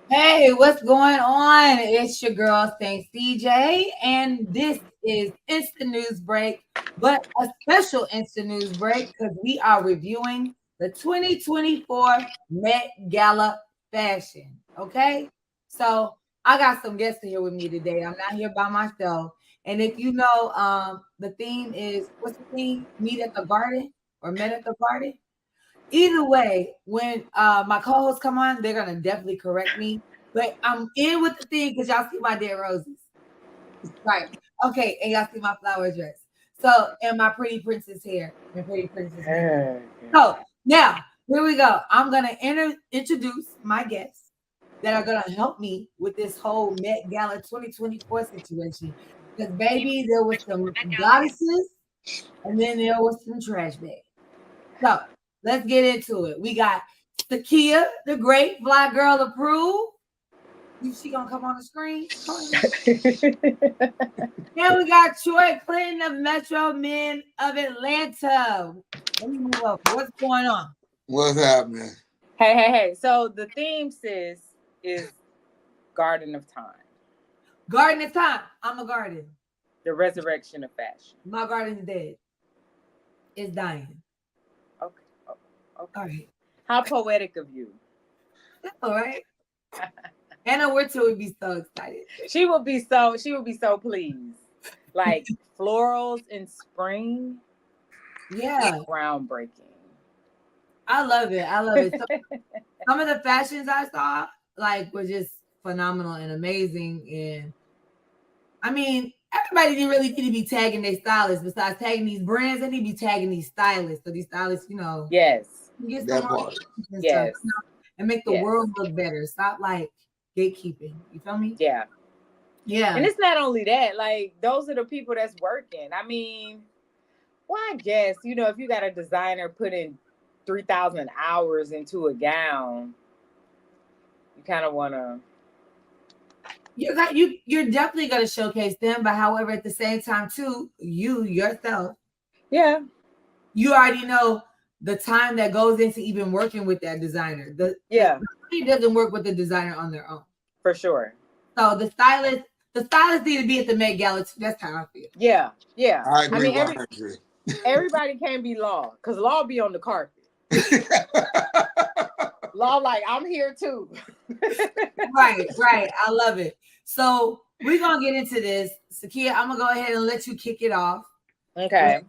Hey, what's going on? It's your girl Saint CJ, and this is Instant News Break, but a special Instant News Break because we are reviewing the 2024 Met Gala fashion. Okay, so I got some guests here with me today. I'm not here by myself, and if you know, the theme is what's the theme? Meet at the garden or met at the garden? Either way, when my co-hosts come on, they're gonna definitely correct me. But I'm in with the thing because y'all see my dead roses. Right. Okay, and y'all see my flower dress. So and my pretty princess hair and pretty princess makeup. So now here we go. I'm gonna introduce my guests that are gonna help me with this whole Met Gala 2024 situation. Because baby, there was some goddesses and then there was some trash bags. So let's get into it. We got Sakeya, the great Fly Girl Approved. She gonna come on the screen? Then we got Troy Clinton of Metro Men of Atlanta. Let me move up. What's going on? What's happening? Hey. So the theme, sis, is Garden of Time. Garden of Time. I'm a garden. The resurrection of fashion. My garden's dead. It's dying. Okay. All right. How poetic of you. All right. Anna Wintour would be so excited. She would be so pleased. Like florals in spring. Yeah. Groundbreaking. I love it. So, some of the fashions I saw were just phenomenal and amazing. And I mean, everybody didn't really need to be tagging their stylists. Besides tagging these brands, they need to be tagging these stylists. So these stylists, Yes, get That some part. and yes, stuff, and make the world look better. Stop gatekeeping. You feel me? Yeah. Yeah. And it's not only that, like those are the people that's working. I mean, well, I guess, if you got a designer putting 3,000 hours into a gown, you kind of want to. You're definitely going to showcase them, but however, at the same time, too, you yourself, yeah, you already know the time that goes into even working with that designer. The doesn't work with the designer on their own, for sure. So the stylists need to be at the Met Gala too. That's how I feel. Yeah. I agree. Everybody can't be Law, because Law be on the carpet. Law, like, I'm here too. Right. I love it. So we're gonna get into this. Sakeya, I'm gonna go ahead and let you kick it off. Okay.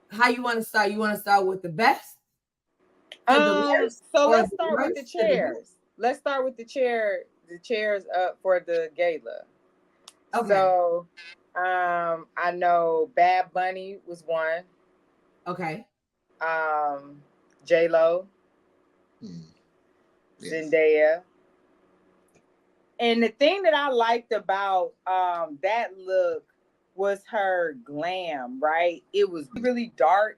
How you want to start? You want to start with the best? So let's start with the chairs. Let's start with the chairs up for the gala. Okay. So I know Bad Bunny was one. Okay. J-Lo. Yes. Zendaya. And the thing that I liked about that look was her glam, right? It was really dark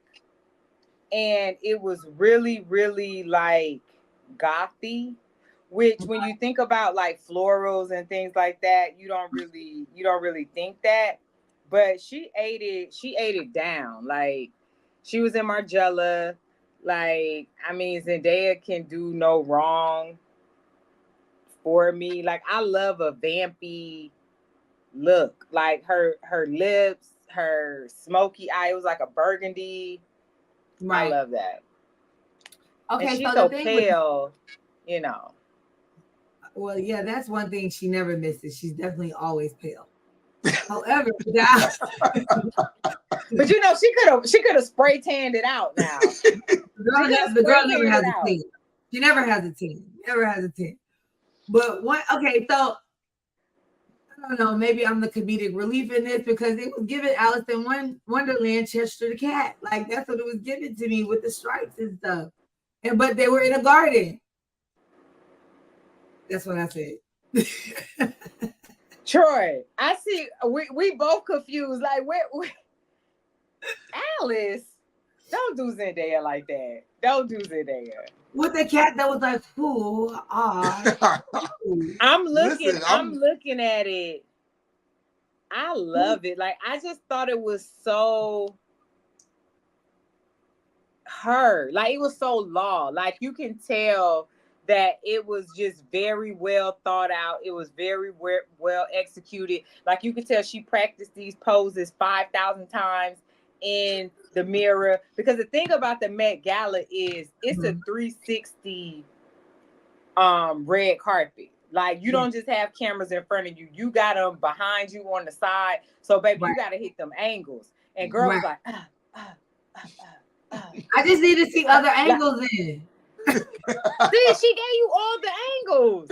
and it was really, really like gothy, which when you think about like florals and things like that, you don't really think that. But she ate it down. Like she was in Margiela. Like, I mean, Zendaya can do no wrong for me. Like, I love a vampy look. Like her lips, her smoky eye. It was like a burgundy. Right. I love that. Okay, and she's so pale, Well, yeah, that's one thing she never misses. She's definitely always pale. However, but she could have spray tanned it out now. The girl never has a tan. She never has a tan. Never has a tan. But so I don't know, maybe I'm the comedic relief in this because it was giving Alice in Wonderland Chester the cat. Like that's what it was given to me with the stripes and stuff. But they were in a garden. That's what I said. Troy, I see we both confused. Like where Alice, don't do Zendaya like that. Don't do Zendaya. With the cat that was like, who are you? I'm looking at it. I love it. Like I just thought it was so her. Like it was so Law. Like you can tell that it was just very well thought out. It was very well executed. Like you could tell she practiced these poses 5,000 times in the mirror. Because the thing about the Met Gala is it's a 360 red carpet. Like you don't just have cameras in front of you. You got them behind you on the side. So baby, you got to hit them angles. And girl was like, I just need to see other angles in. See, she gave you all the angles.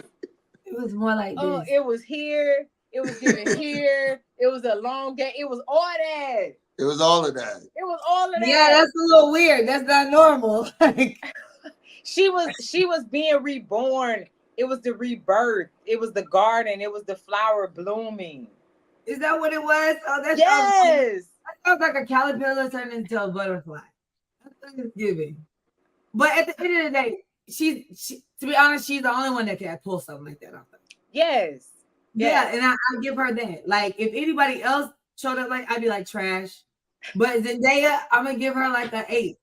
It was more like this. It was here. It was given here. It was a long game. It was all that. It was all of that. It was all of that. Yeah, that's a little weird. That's not normal. She was being reborn. It was the rebirth. It was the garden. It was the flower blooming. Is that what it was? Oh, that's yes. That sounds like a caterpillar turned into a butterfly. That's Thanksgiving. But at the end of the day, she to be honest, she's the only one that can pull something like that off. Yes. Yeah, and I'll give her that. Like if anybody else showed up, like I'd be like trash. But Zendaya, I'm gonna give her like an 8.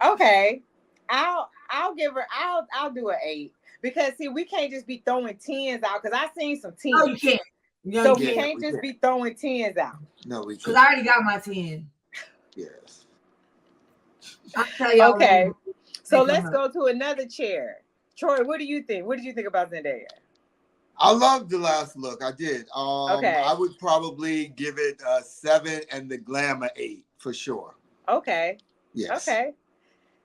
Okay, I'll give her. I'll do an 8 because see, we can't just be throwing 10s out because I seen some 10s. No, you can't. No, so we can't just be throwing 10s out. No, we can't. Because I already got my 10. Yes. I'll tell you. Okay, so let's go to another chair. Troy, what do you think? What did you think about Zendaya? I loved the last look. I did. Okay. I would probably give it a 7 and the glamour 8 for sure. Okay. Yes. Okay.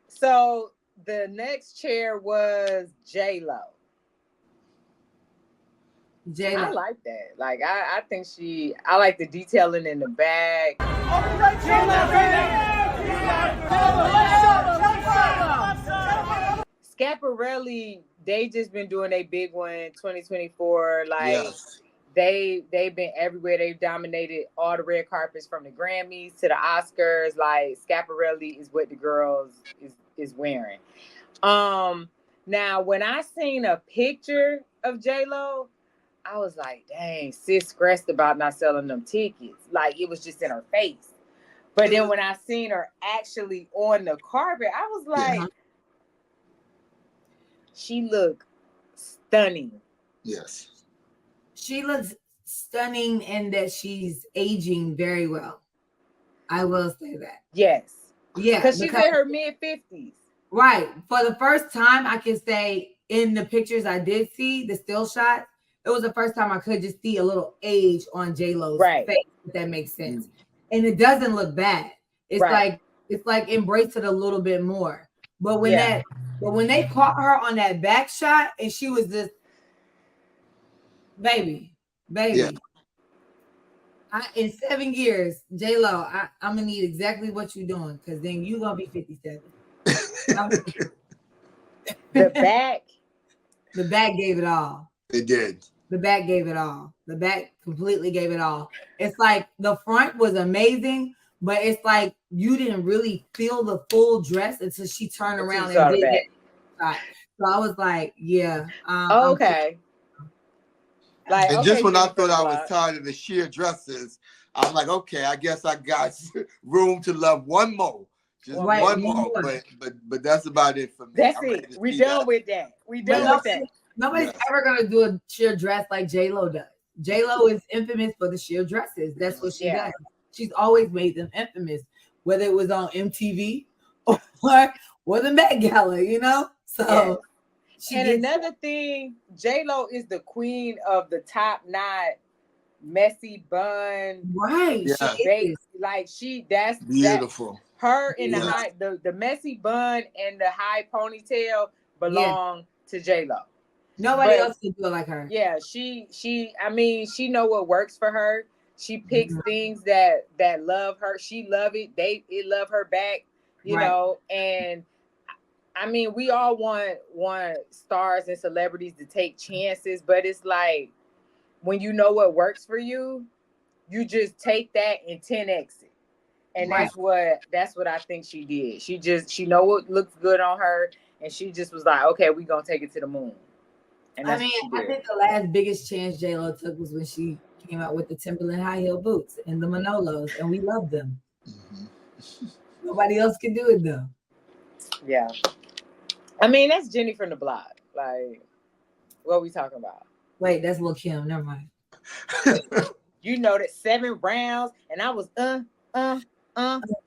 So the next chair was J-Lo. J-Lo. I like that. Like I think I like the detailing in the bag. Schiaparelli, they just been doing a big one 2024. Like Yes. they've been everywhere. They've dominated all the red carpets from the Grammys to the Oscars. Like Schiaparelli is what the girls is wearing. Now when I seen a picture of J-Lo, I was like, dang, sis stressed about not selling them tickets. Like it was just in her face. But then when I seen her actually on the carpet, I was like, she looked stunning. Yes. She looks stunning in that she's aging very well. I will say that. Yes. Yeah. Because she's in her mid-50s. Right. For the first time, I can say in the pictures I did see, the still shots, it was the first time I could just see a little age on J-Lo's face, if that makes sense. And it doesn't look bad. It's like embrace it a little bit more. But when they caught her on that back shot and she was just baby. Yeah. In 7 years, J-Lo, I'm gonna need exactly what you're doing because then you're gonna be 57. The back gave it all. It did. The back gave it all. The back completely gave it all. It's like the front was amazing, but it's like you didn't really feel the full dress until she turned around and did it. So I was like, yeah. Okay. Like, and just when I thought I was tired of the sheer dresses, I'm like, okay, I guess I got room to love one more. Just one more. But that's about it for me. That's it. We done with that. We done with that. Nobody's ever gonna do a sheer dress like J-Lo does. J-Lo is infamous for the sheer dresses. That's what she does. She's always made them infamous, whether it was on MTV or the Met Gala, you know? So another thing, J-Lo is the queen of the top knot, messy bun. Right. Yeah. That's beautiful. Her in the messy bun and the high ponytail belong to J-Lo. Nobody else can do it like her. Yeah, she know what works for her. She picks things that love her. She love it. It love her back, you know. And I mean, we all want stars and celebrities to take chances, but it's like when you know what works for you, you just take that and 10x it. And that's what I think she did. She know what looks good on her, and she just was like, okay, we gonna take it to the moon. And I think the last biggest chance J-Lo took was when she came out with the Timberland high heel boots and the Manolos, and we loved them. Nobody else can do it though. Yeah. I mean, that's Jenny from the block. Like, what are we talking about? Wait, that's Lil Kim. Never mind. You know that 7 rounds, and I was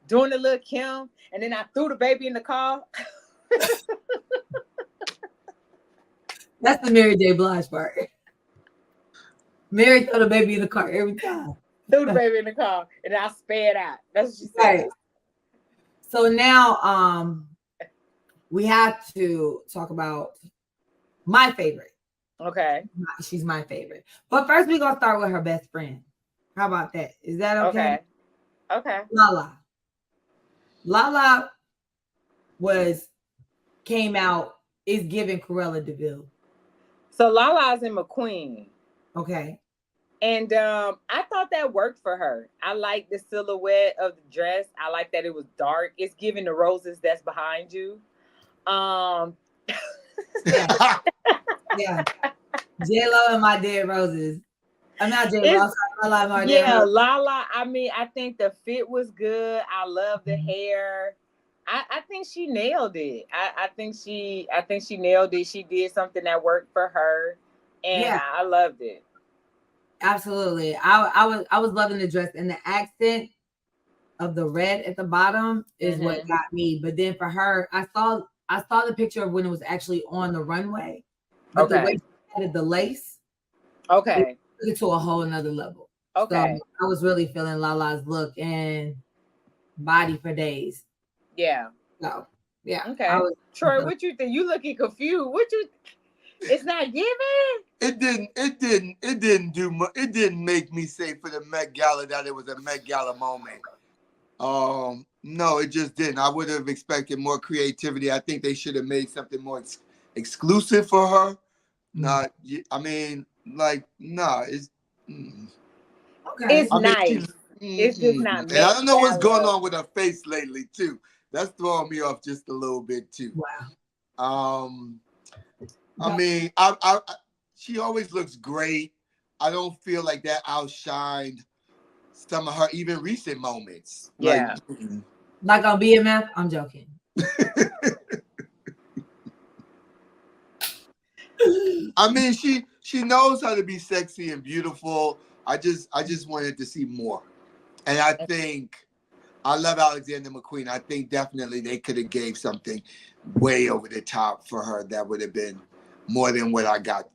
doing the Lil Kim, and then I threw the baby in the car. That's the Mary J. Blige part. Mary threw the baby in the car every time. Threw the baby in the car, and I sped out. That's what she said. Right. So now, we have to talk about my favorite. Okay. She's my favorite. But first, we're gonna start with her best friend. How about that? Is that okay? Okay. Lala. Lala came out is giving Cruella DeVille. So Lala's in McQueen. Okay. And I thought that worked for her. I like the silhouette of the dress. I like that it was dark. It's giving the roses that's behind you. Yeah. Yeah. J-Lo and My Dead Roses. I'm not J-Lo. Lala. I mean, I think the fit was good. I love the hair. I think she nailed it. I think she nailed it. She did something that worked for her, and I loved it. Absolutely. I was loving the dress, and the accent of the red at the bottom is what got me. But then for her, I saw the picture of when it was actually on the runway. But the way she added the lace, it took it to a whole another level. Okay. So I was really feeling Lala's look and body for days. Yeah. So yeah. Okay. Troy, what you think? You looking confused. What you? It's not giving. It didn't make me say for the Met Gala that it was a Met Gala moment. No, it just didn't. I would have expected more creativity. I think they should have made something more exclusive for her. Not, I mean, like, nah, it's okay. It's nice. It's just not. And I don't know what's going on with her face lately too. That's throwing me off just a little bit too. Wow. I mean, she always looks great. I don't feel like that outshined some of her even recent moments. Yeah. Like on BMF, I'm joking. I mean, she knows how to be sexy and beautiful. I just wanted to see more. And I think I love Alexander McQueen. I think definitely they could have gave something way over the top for her that would have been more than what I got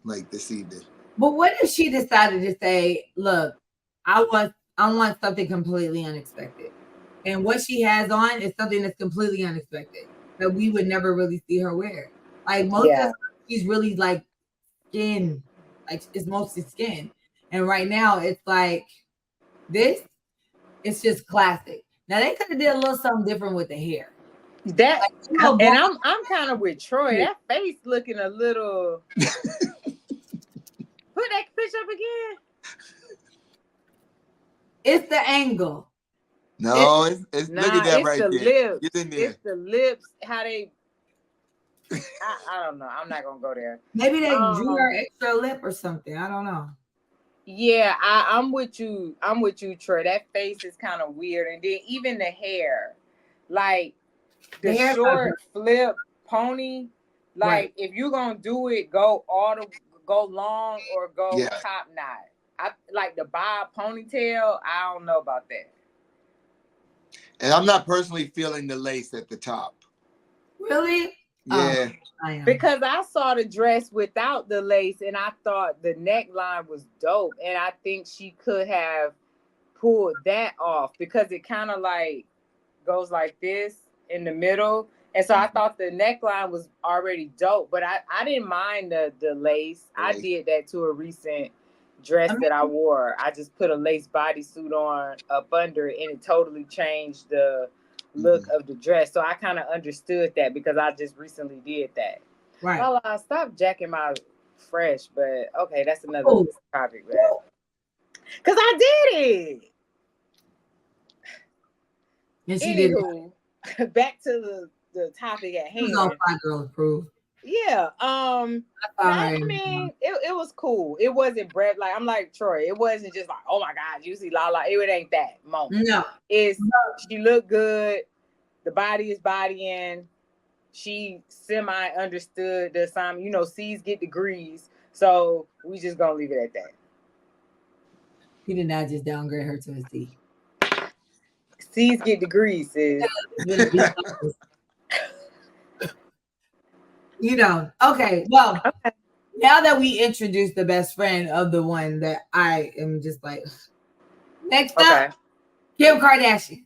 like this evening. But what if she decided to say, look, I want something completely unexpected. And what she has on is something that's completely unexpected that we would never really see her wear. Like most of the time, she's really like skin, like it's mostly skin. And right now it's like this, it's just classic. Now they could have did a little something different with the hair. That like, and I'm kind of with Troy. That face looking a little. Put that picture up again. It's the angle. No, it's look at that it's right the there. Lips. Get in there. It's the lips. How they. I don't know. I'm not gonna go there. Maybe they drew her extra lip or something. I don't know. Yeah, I'm with you. I'm with you, Troy. That face is kind of weird, and then even the hair, like the short flip pony. Like if you're gonna do it, go long or go top knot. I like the bob ponytail. I don't know about that. And I'm not personally feeling the lace at the top. Really? Yeah. I am. Because I saw the dress without the lace and I thought the neckline was dope. And I think she could have pulled that off because it kind of like goes like this in the middle. And so I thought the neckline was already dope, but I didn't mind the lace. I did that to a recent dress that I wore. I just put a lace bodysuit on up under it and it totally changed the look of the dress. So I kind of understood that because I just recently did that. Right. Well, I stopped jacking my fresh, but okay, that's another topic. Because I did it. Yes, you did. Back to the topic at hand. My girl approved. Yeah. I mean, it was cool. It wasn't bread. Like I'm like Troy. It wasn't just like, oh my God, you see Lala. It ain't that moment. No. She looked good. The body is bodying. she semi understood the assignment. You know, C's get degrees, so we just gonna leave it at that. He did not just downgrade her to a C. C's get degrees, sis. You know, okay. Well, now that we introduced the best friend of the one that I am just like, next up, Kim Kardashian.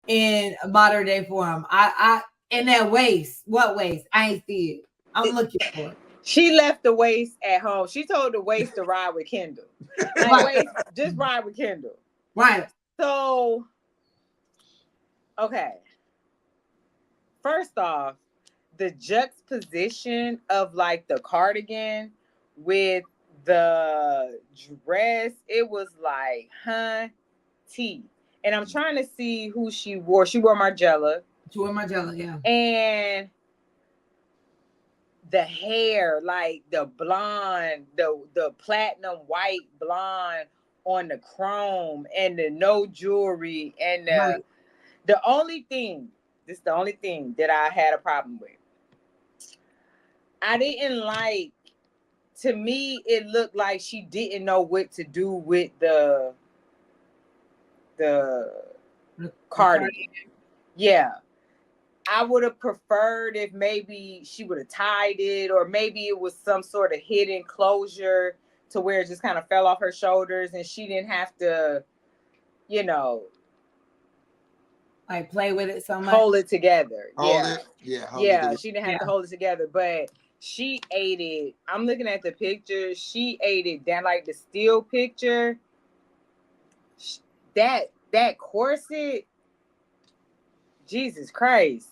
In modern day form, I in that waist. What waist? I ain't see it. I'm looking for it. She left the waist at home. She told the waist to ride with Kendall. Like, waist, just ride with Kendall. Right. So, okay. First off, the juxtaposition of like the cardigan with the dress, it was like, T. And I'm trying to see who she wore. She wore Margiela. She wore Margiela, yeah. And the hair, like the blonde, the platinum white blonde on the chrome and the no jewelry. And the only thing, this is the only thing that I had a problem with. I didn't like, to me, it looked like she didn't know what to do with the cardigan. Yeah. I would have preferred if maybe she would have tied it, or maybe it was some sort of hidden closure to where it just kind of fell off her shoulders and she didn't have to, you know, like play with it so much. Hold it together. Hold it. She didn't have to hold it together, but she ate it. I'm looking at the picture. She ate it down, like the still picture. That corset, Jesus Christ.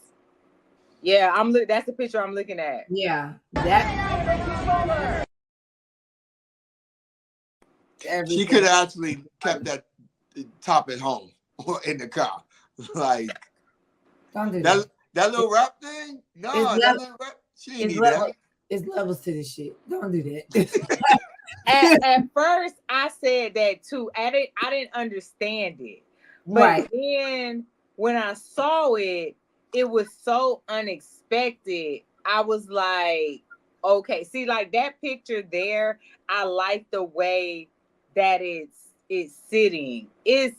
Yeah, that's the picture I'm looking at. Yeah. She could have actually kept that top at home or in the car. Like, don't do that. That little rap thing? No, that little rap. She ain't need that. It's levels to this shit. Don't do that. At first, I said that too. I didn't understand it. But then when I saw it, it was so unexpected. I was like, okay. See, like that picture there, I like the way that it's sitting. It's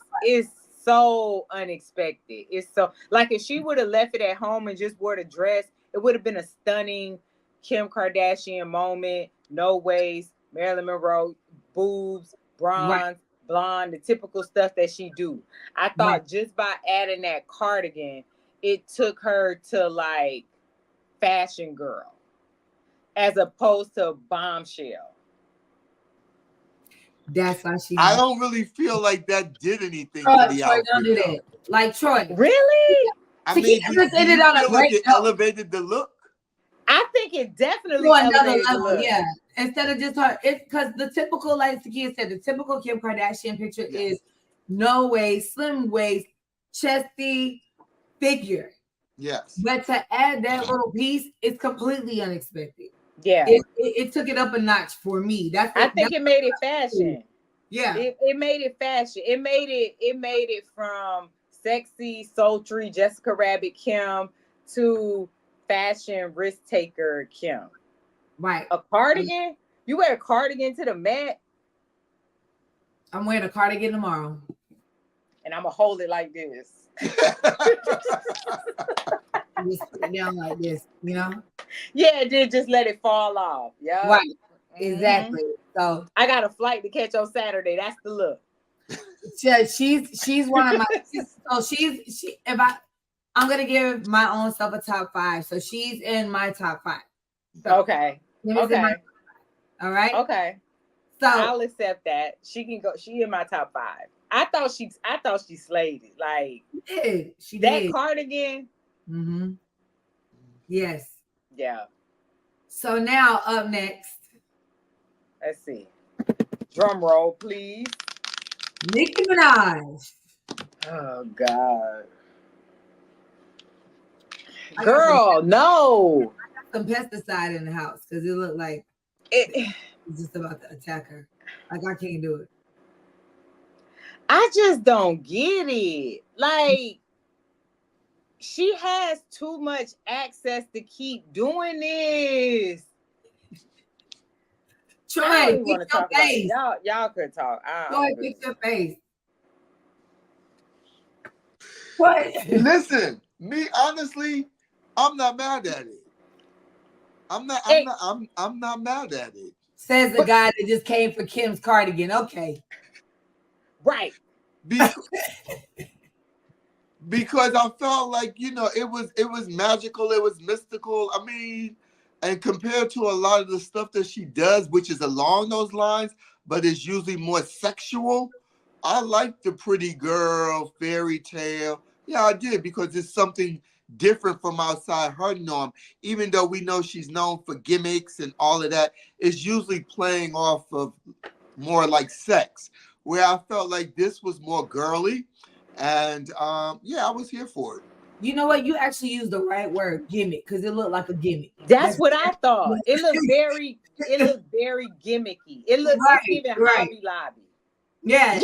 so unexpected. It's so, like, if she would have left it at home and just wore the dress, it would have been a stunning Kim Kardashian moment. No waist, Marilyn Monroe, boobs, bronze, blonde, the typical stuff that she do. I thought just by adding that cardigan, it took her to like fashion girl as opposed to bombshell. That's why she. I don't really feel like that did anything to the outfit. Don't do that. Like Troy, really? I mean, do you feel like it elevated the look? I think it definitely elevated the look. Yeah. Instead of just her, it's because the typical, like Sakeya said, the typical Kim Kardashian picture is no waist, slim waist, chesty figure. Yes. But to add that little piece, it's completely unexpected. Yeah. It took it up a notch for me. I think it made it fashion. Yeah. It made it fashion. It made it from sexy, sultry Jessica Rabbit Kim to fashion risk taker Kim. Right. A cardigan? You wear a cardigan to the Met? I'm wearing a cardigan tomorrow. And I'm going to hold it like this. Just put it down like this, you know? Yeah, then just let it fall off. Yeah. Right. Exactly. So I got a flight to catch on Saturday. That's the look. She's one of my I'm gonna give my own self a top 5. So she's in my top 5. So, okay. All right. Okay. So I'll accept that. She can go. She in my top 5. I thought she slayed it. Like she that did. cardigan. Mm-hmm. Yes. Yeah. So now up next. Let's see. Drum roll, please. Nicki Minaj. Oh God. Girl, no. I got some pesticide in the house because it looked like it's just about to attack her. Like I can't do it. I just don't get it. Like, she has too much access to keep doing this. Troy, I don't even want to your talk about face. it. Y'all could talk. Troy, fix your face. What? Listen, me honestly, I'm not mad at it. I'm not mad at it. Says the guy that just came for Kim's cardigan. Okay. Right. Because I felt like, you know, it was magical, it was mystical. I mean, and compared to a lot of the stuff that she does, which is along those lines, but is usually more sexual, I like the pretty girl, fairy tale. Yeah, I did, because it's something different from outside her norm. Even though we know she's known for gimmicks and all of that, it's usually playing off of more like sex, where I felt like this was more girly. And yeah, I was here for it. You know what? You actually used the right word, gimmick, because it looked like a gimmick. That's what I thought. It looked very gimmicky. It looks right, even right. Hobby Lobby. Yeah,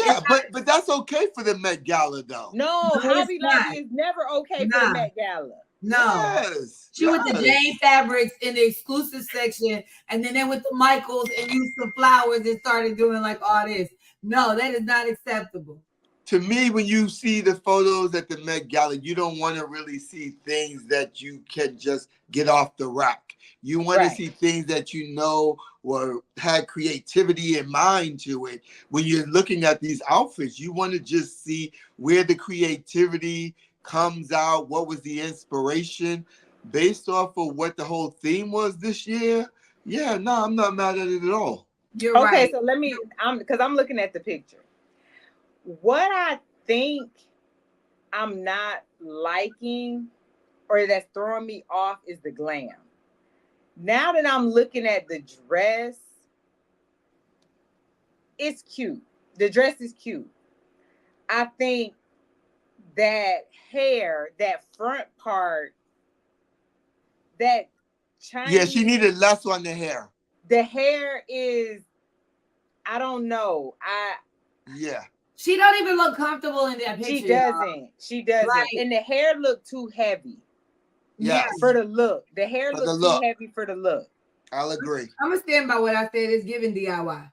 but that's okay for the Met Gala, though. No, Hobby Lobby is never okay for the Met Gala. No. Yes. She with the Jane fabrics in the exclusive section, and then they went to Michael's and used some flowers and started doing like all this. No, that is not acceptable. To me, when you see the photos at the Met Gala, you don't want to really see things that you can just get off the rack. You want to see things that you know had creativity in mind to it. When you're looking at these outfits, you want to just see where the creativity comes out. What was the inspiration based off of what the whole theme was this year? Yeah, no, I'm not mad at it at all. You're right. So because I'm looking at the picture. What I think I'm not liking or that's throwing me off is the glam. Now that I'm looking at the dress, it's cute. The dress is cute. I think that hair, that front part, that Chinese... Yeah, she needed less on the hair. The hair is, I don't know. Yeah. She don't even look comfortable in that picture. She doesn't. Right. And the hair looked too heavy. Yeah. For the look. The hair looked too heavy for the look. I'll agree. I'm gonna stand by what I said. It's giving DIY.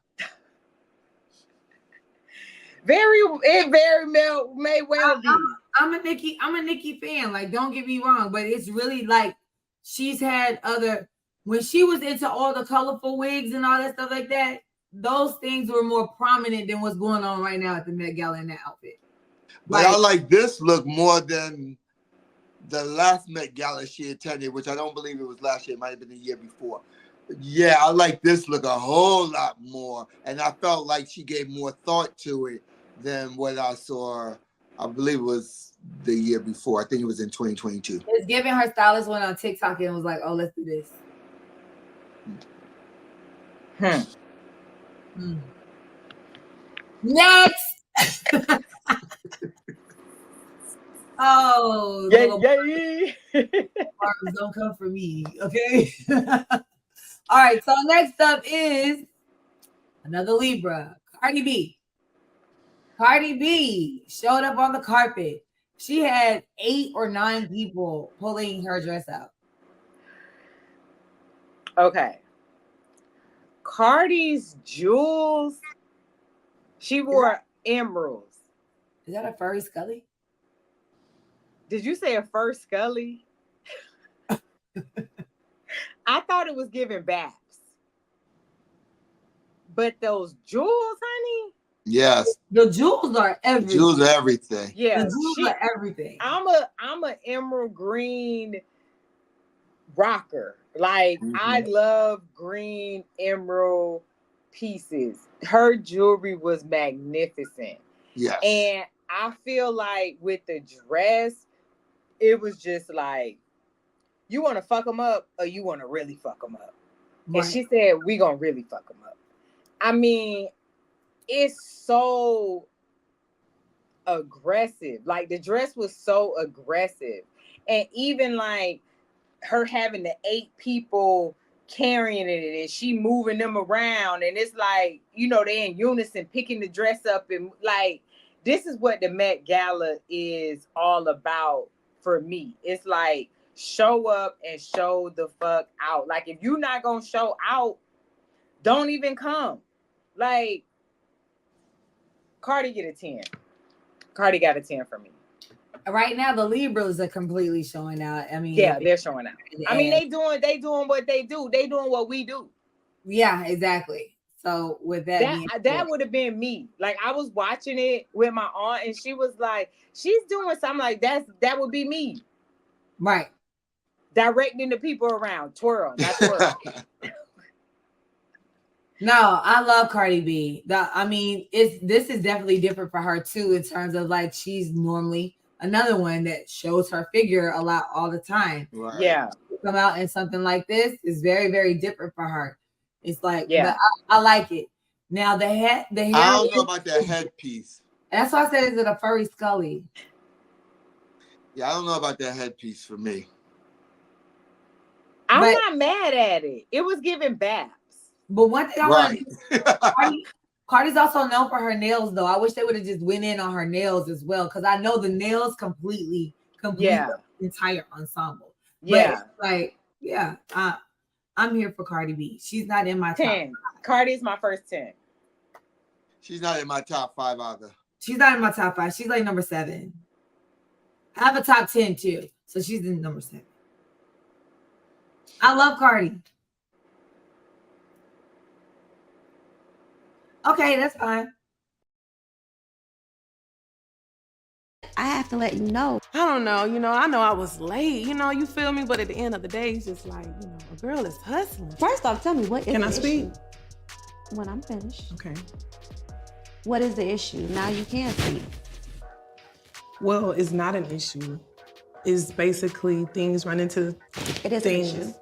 It very may well be. I'm a Nicki fan. Like, don't get me wrong, but it's really like she's had when she was into all the colorful wigs and all that stuff like that. Those things were more prominent than what's going on right now at the Met Gala in that outfit. But I like this look more than the last Met Gala she attended, which I don't believe it was last year. It might have been the year before. Yeah, I like this look a whole lot more. And I felt like she gave more thought to it than what I saw, I believe it was the year before. I think it was in 2022. It's giving her stylist went on TikTok and was like, oh, let's do this. Next. Oh, yay. Don't come for me, okay? All right, so next up is another Libra, Cardi B. Cardi B showed up on the carpet. She had 8 or 9 people pulling her dress out. Okay. Cardi's jewels, she wore emeralds. Is that a furry Scully? Did you say a fur Scully? I thought it was giving Babs. But those jewels, honey? Yes. The jewels are everything. The jewels are everything. Yeah. The jewels are everything. I'm a emerald green rocker. Like, I love green emerald pieces. Her jewelry was magnificent. Yes. And I feel like with the dress, it was just like, you want to fuck them up or you want to really fuck them up? Right. And she said, we gonna really fuck them up. I mean, it's so aggressive. Like, the dress was so aggressive. And even like her having the 8 people carrying it and she moving them around, and it's like, you know, they in unison picking the dress up, and like, this is what the Met Gala is all about for me. It's like show up and show the fuck out. Like if you're not gonna show out, don't even come. Like Cardi get a 10. Cardi got a 10 for me. Right now, the Libras are completely showing out. I mean, yeah, they're showing out. I mean, they doing what they do. They doing what we do. Yeah, exactly. So with that would have been me. Like I was watching it with my aunt, and she was like, she's doing something like that would be me. Right. Directing the people around, twirl, not twirl. No, I love Cardi B. This is definitely different for her too, in terms of like she's normally another one that shows her figure a lot all the time. Right. Yeah. Come out in something like this is very, very different for her. It's like, yeah, but I like it. Now the hair. I don't know about that headpiece. That's why I said, is it a furry Scully? Yeah, I don't know about that headpiece for me. I'm not mad at it. It was giving Babs. But one thing I want to Cardi's also known for her nails, though. I wish they would have just went in on her nails as well, because I know the nails complete the entire ensemble. Yeah, but I'm here for Cardi B. She's not in my 10. Top. Cardi's my first 10. She's not in my top 5 either. She's not in my top 5. She's like number 7. I have a top 10 too, so she's in number 7. I love Cardi. Okay, that's fine. I have to let you know. I don't know. I know I was late. You feel me? But at the end of the day, it's just like, a girl is hustling. First off, tell me what is Can I speak? Issue? When I'm finished. Okay. What is the issue? Now you can speak. Well, it's not an issue. It's basically things run into It is things. an issue.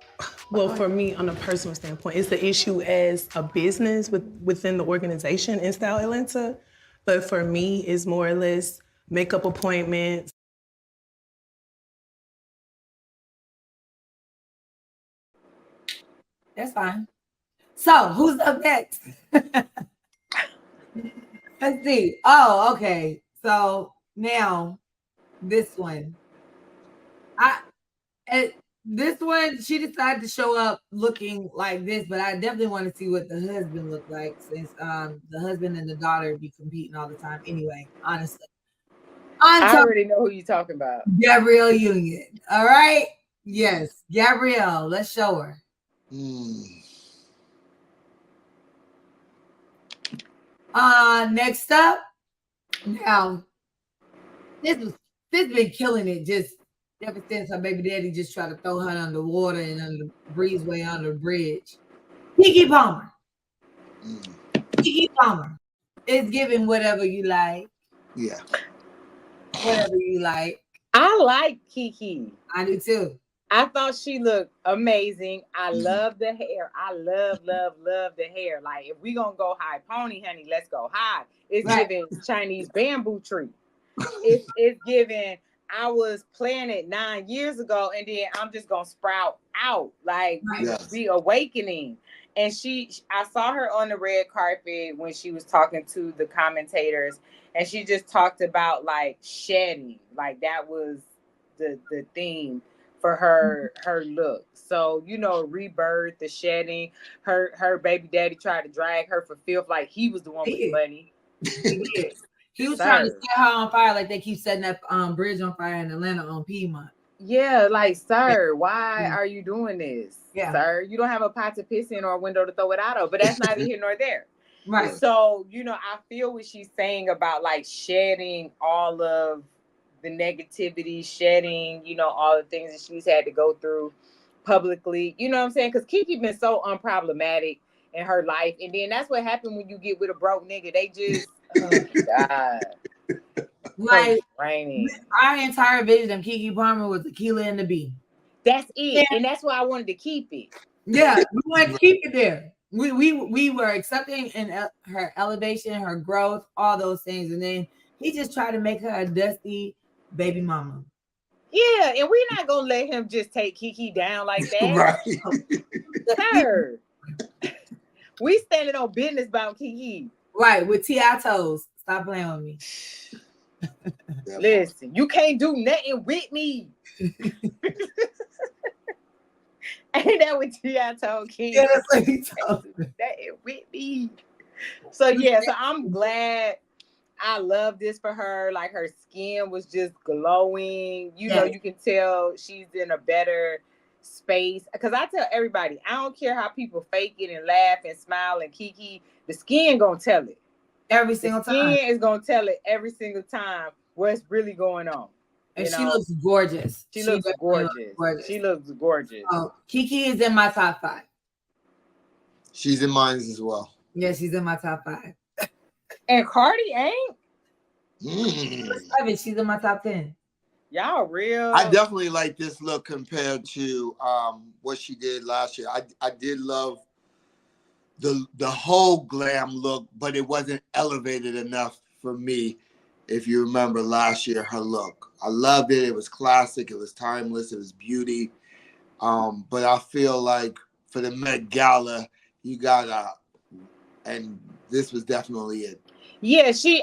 Well, for me, on a personal standpoint, it's the issue as a business within the organization in Style Atlanta. But for me, it's more or less makeup appointments. That's fine. So, who's up next? Let's see. Oh, okay. So now this one. This one, she decided to show up looking like this, but I definitely want to see what the husband looked like, since the husband and the daughter be competing all the time anyway, honestly. I already know who you're talking about. Gabrielle Union. All right. Yes. Gabrielle. Let's show her. Next up. Now, this been killing it just ever since her baby daddy just tried to throw her underwater and under breezeway under the bridge. Keke Palmer. Keke Palmer. It's giving whatever you like. Yeah. Whatever you like. I like Keke. I do too. I thought she looked amazing. I love the hair. I love the hair. Like, if we gonna go high pony, honey, let's go high. It's giving Chinese bamboo tree. It's giving, I was planted 9 years ago, and then I'm just gonna sprout out, like reawakening. And I saw her on the red carpet when she was talking to the commentators, and she just talked about like shedding, like that was the theme for her look. So, rebirth, the shedding. Her baby daddy tried to drag her for filth, like he was the one with the money. He was trying to set her on fire, like they keep setting up bridge on fire in Atlanta on Piedmont. Yeah, like, sir, why are you doing this? Yeah. Sir, you don't have a pot to piss in or a window to throw it out of, but that's neither here nor there. Right. So, I feel what she's saying about like shedding all of the negativity, shedding, all the things that she's had to go through publicly. You know what I'm saying? Because Keke been so unproblematic in her life. And then that's what happened when you get with a broke nigga. They just, oh God. Like, our entire vision of Keke Palmer was Tequila and the Bee. That's it. Yeah. And that's why I wanted to keep it. Yeah, we wanted to keep it there. We were accepting in her elevation, her growth, all those things. And then he just tried to make her a dusty baby mama. Yeah, and we're not going to let him just take Keke down like that. Right. Sir. We standing on business about Keke. Right, with T.I. toes. Stop playing with me. Listen, you can't do nothing with me. Ain't that what T.I. told King? Yeah, that's what he told me. Nothing with me. So yeah, so I'm glad. I love this for her. Like her skin was just glowing. You know, you can tell she's in a better space. Because I tell everybody, I don't care how people fake it and laugh and smile and kiki. The skin gonna tell it every single time. The skin is gonna tell it every single time what's really going on. And she looks gorgeous. She looks gorgeous. She looks gorgeous. Kiki is in my top 5. She's in mine as well. Yeah, she's in my top 5. And Cardi ain't. She's in my top 10. Y'all real. I definitely like this look compared to what she did last year. I did love the whole glam look, but it wasn't elevated enough for me. If you remember last year, her look, I loved it. It was classic. It was timeless. It was beauty. But I feel like for the Met Gala, you gotta, and this was definitely it. Yeah, she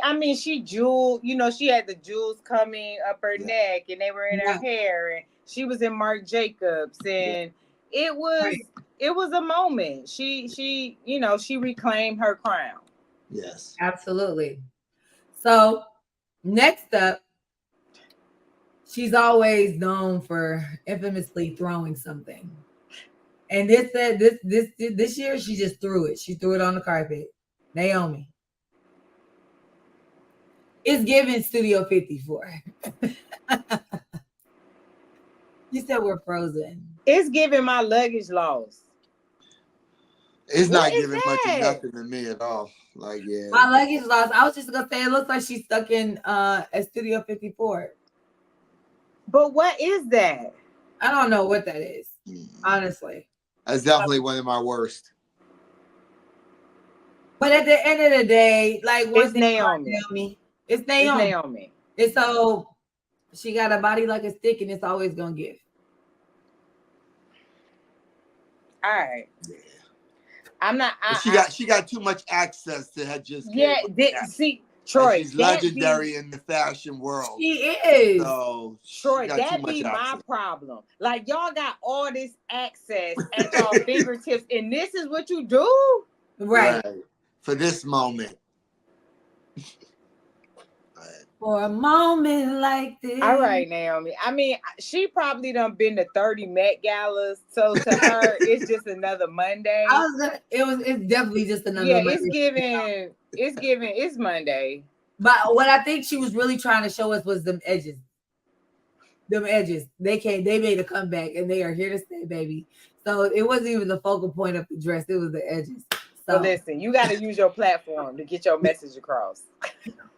jeweled, she had the jewels coming up her neck and they were in her hair, and she was in Marc Jacobs, and it was a moment. She reclaimed her crown. Yes. Absolutely. So next up, she's always known for infamously throwing something. And this year she just threw it. She threw it on the carpet. Naomi. It's giving Studio 54. You said we're frozen. It's giving my luggage lost. It's not giving much of nothing to me at all. Like, yeah. My luggage lost. I was just gonna say it looks like she's stuck in a Studio 54. But what is that? I don't know what that is. Honestly. That's definitely one of my worst. But at the end of the day, like it's Naomi. It's Naomi. And so she got a body like a stick, and it's always gonna give. All right. Yeah. I'm not. She got too much access to her. See, Troy, and she's legendary in the fashion world. She is. So Troy, that be my problem. Like, y'all got all this access at y'all fingertips, and this is what you do, right? For this moment. For a moment like this. All right, Naomi. I mean, she probably done been to 30 Met Galas, so to her, it's just another Monday. It's definitely just another Monday. It's Monday. But what I think she was really trying to show us was them edges. Them edges. They made a comeback, and they are here to stay, baby. So it wasn't even the focal point of the dress. It was the edges. So listen, you got to use your platform to get your message across.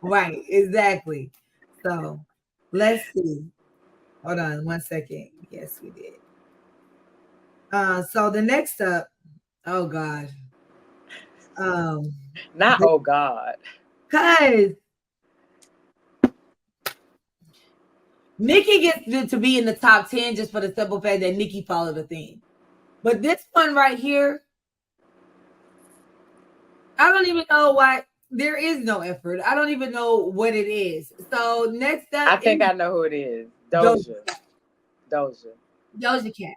Right, exactly. So let's see. Hold on 1 second. Yes, we did. So the next up, oh God. Not oh God. Cause Nikki gets to be in the top 10 just for the simple fact that Nikki followed the theme. But this one right here, I don't even know why. There is no effort. I don't even know what it is. So next up, I think I know who it is. Doja Cat.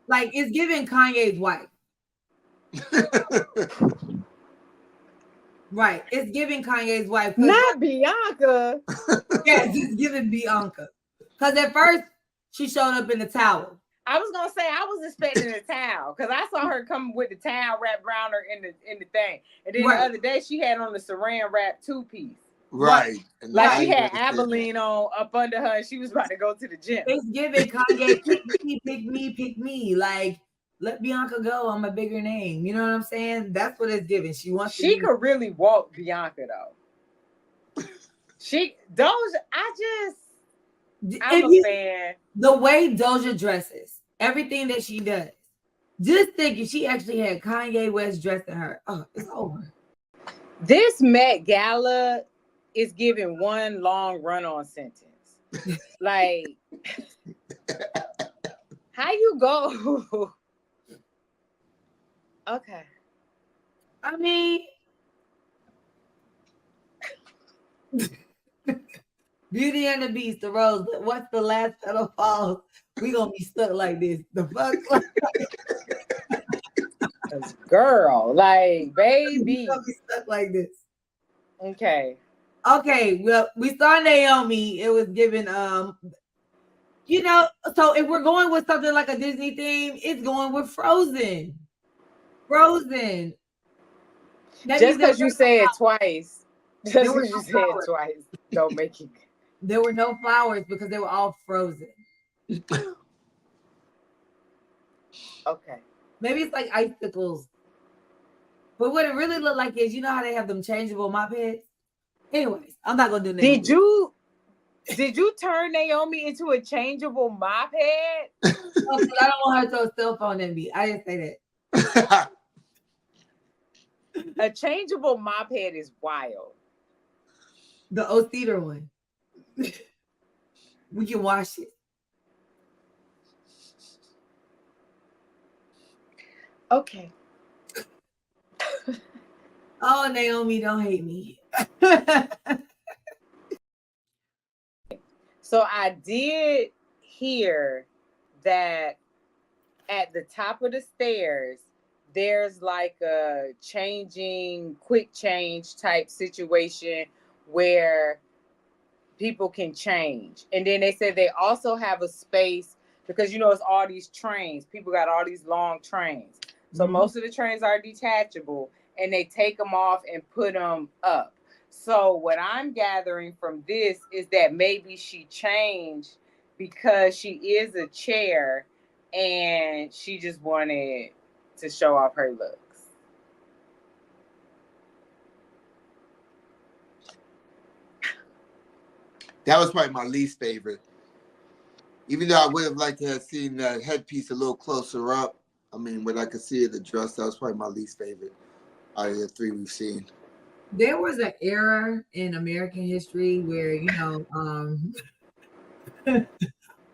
Like, it's giving Kanye's wife. Right. It's giving Kanye's wife. Not Bianca. Yes, it's giving Bianca. Because at first she showed up in the towel. I was gonna say I was expecting a towel because I saw her come with the towel wrapped around her in the thing, and then the other day she had on the saran wrap 2-piece. Right. Like she had Abilene on up under her, and she was about to go to the gym. It's giving Kanye, pick me. Like, let Bianca go. I'm a bigger name. You know what I'm saying? That's what it's giving. She could really walk Bianca though. I'm a fan. The way Doja dresses, everything that she does, just think if she actually had Kanye West dressing her, oh, it's over. This Met Gala is giving one long run-on sentence. Like, how you go? Okay. I mean, Beauty and the Beast, the rose. What's the last petal falls? We gonna be stuck like this. The fuck? Girl, like, baby. We gonna be stuck like this. Okay. Okay, well, we saw Naomi. It was given, you know, so if we're going with something like a Disney theme, it's going with Frozen. Frozen. Just because you say it twice. Just because you say it twice, don't make it. There were no flowers because they were all frozen. Okay. Maybe it's like icicles. But what it really looked like is, you know how they have them changeable mop heads? Anyways, I'm not gonna do Naomi. Did you turn Naomi into a changeable mop head? I don't want her to throw a cell phone at me. I didn't say that. A changeable mop head is wild. The O-Cedar one. We can wash it. Okay. Oh, Naomi, don't hate me. So I did hear that at the top of the stairs, there's like a quick change type situation where people can change. And then they said they also have a space because, you know, it's all these trains. People got all these long trains. So most of the trains are detachable and they take them off and put them up. So what I'm gathering from this is that maybe she changed because she is a chair and she just wanted to show off her looks. That was probably my least favorite. Even though I would have liked to have seen that headpiece a little closer up. I mean, when I could see it addressed, that was probably my least favorite out of the three we've seen. There was an era in American history where, you know,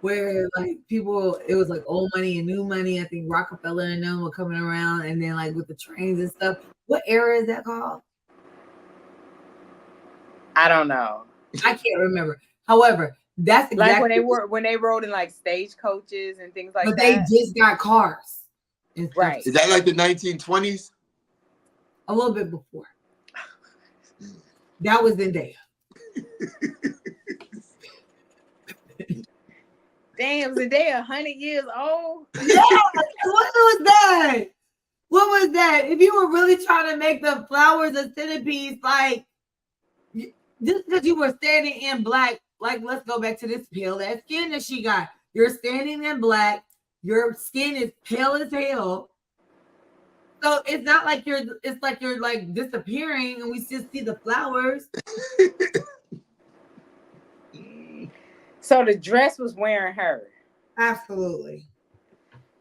where like people, it was like old money and new money. I think Rockefeller and them were coming around, and then like with the trains and stuff. What era is that called? I don't know. I can't remember. However, that's exactly like when they rode in like stagecoaches and things like that. But they just got cars. Right. Is that like the 1920s? A little bit before. That was Zendaya. Damn, Zendaya 100 years old? Yeah, what was that? What was that? If you were really trying to make the flowers a centerpiece, like, just because you were standing in black, like, let's go back to this pale ass skin that she got. You're standing in black. Your skin is pale as hell. So it's not like it's like you're like disappearing and we still see the flowers. So the dress was wearing her. Absolutely.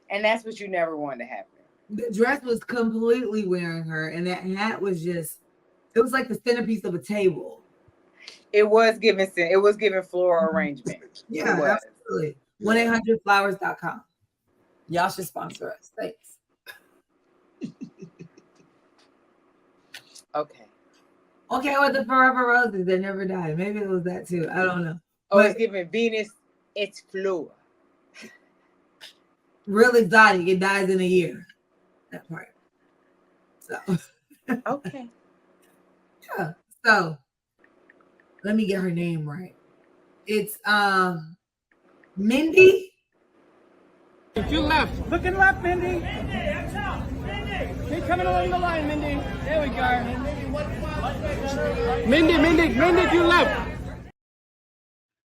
And that's what you never wanted to happen. The dress was completely wearing her, and that hat was just, it was like the centerpiece of a table. It was giving floral arrangement. Yeah, absolutely. 1-800-flowers.com. Y'all should sponsor us. Thanks. Okay. Okay, with the Forever Roses that never died. Maybe it was that too. I don't know. Oh, it's giving Venus, it's flora. Real exotic. It dies in a year. That part. So. Okay. Yeah. So let me get her name right. It's Mindy. If you left, looking left, Mindy. Keep coming along the line, Mindy. There we go. Mindy, if you left.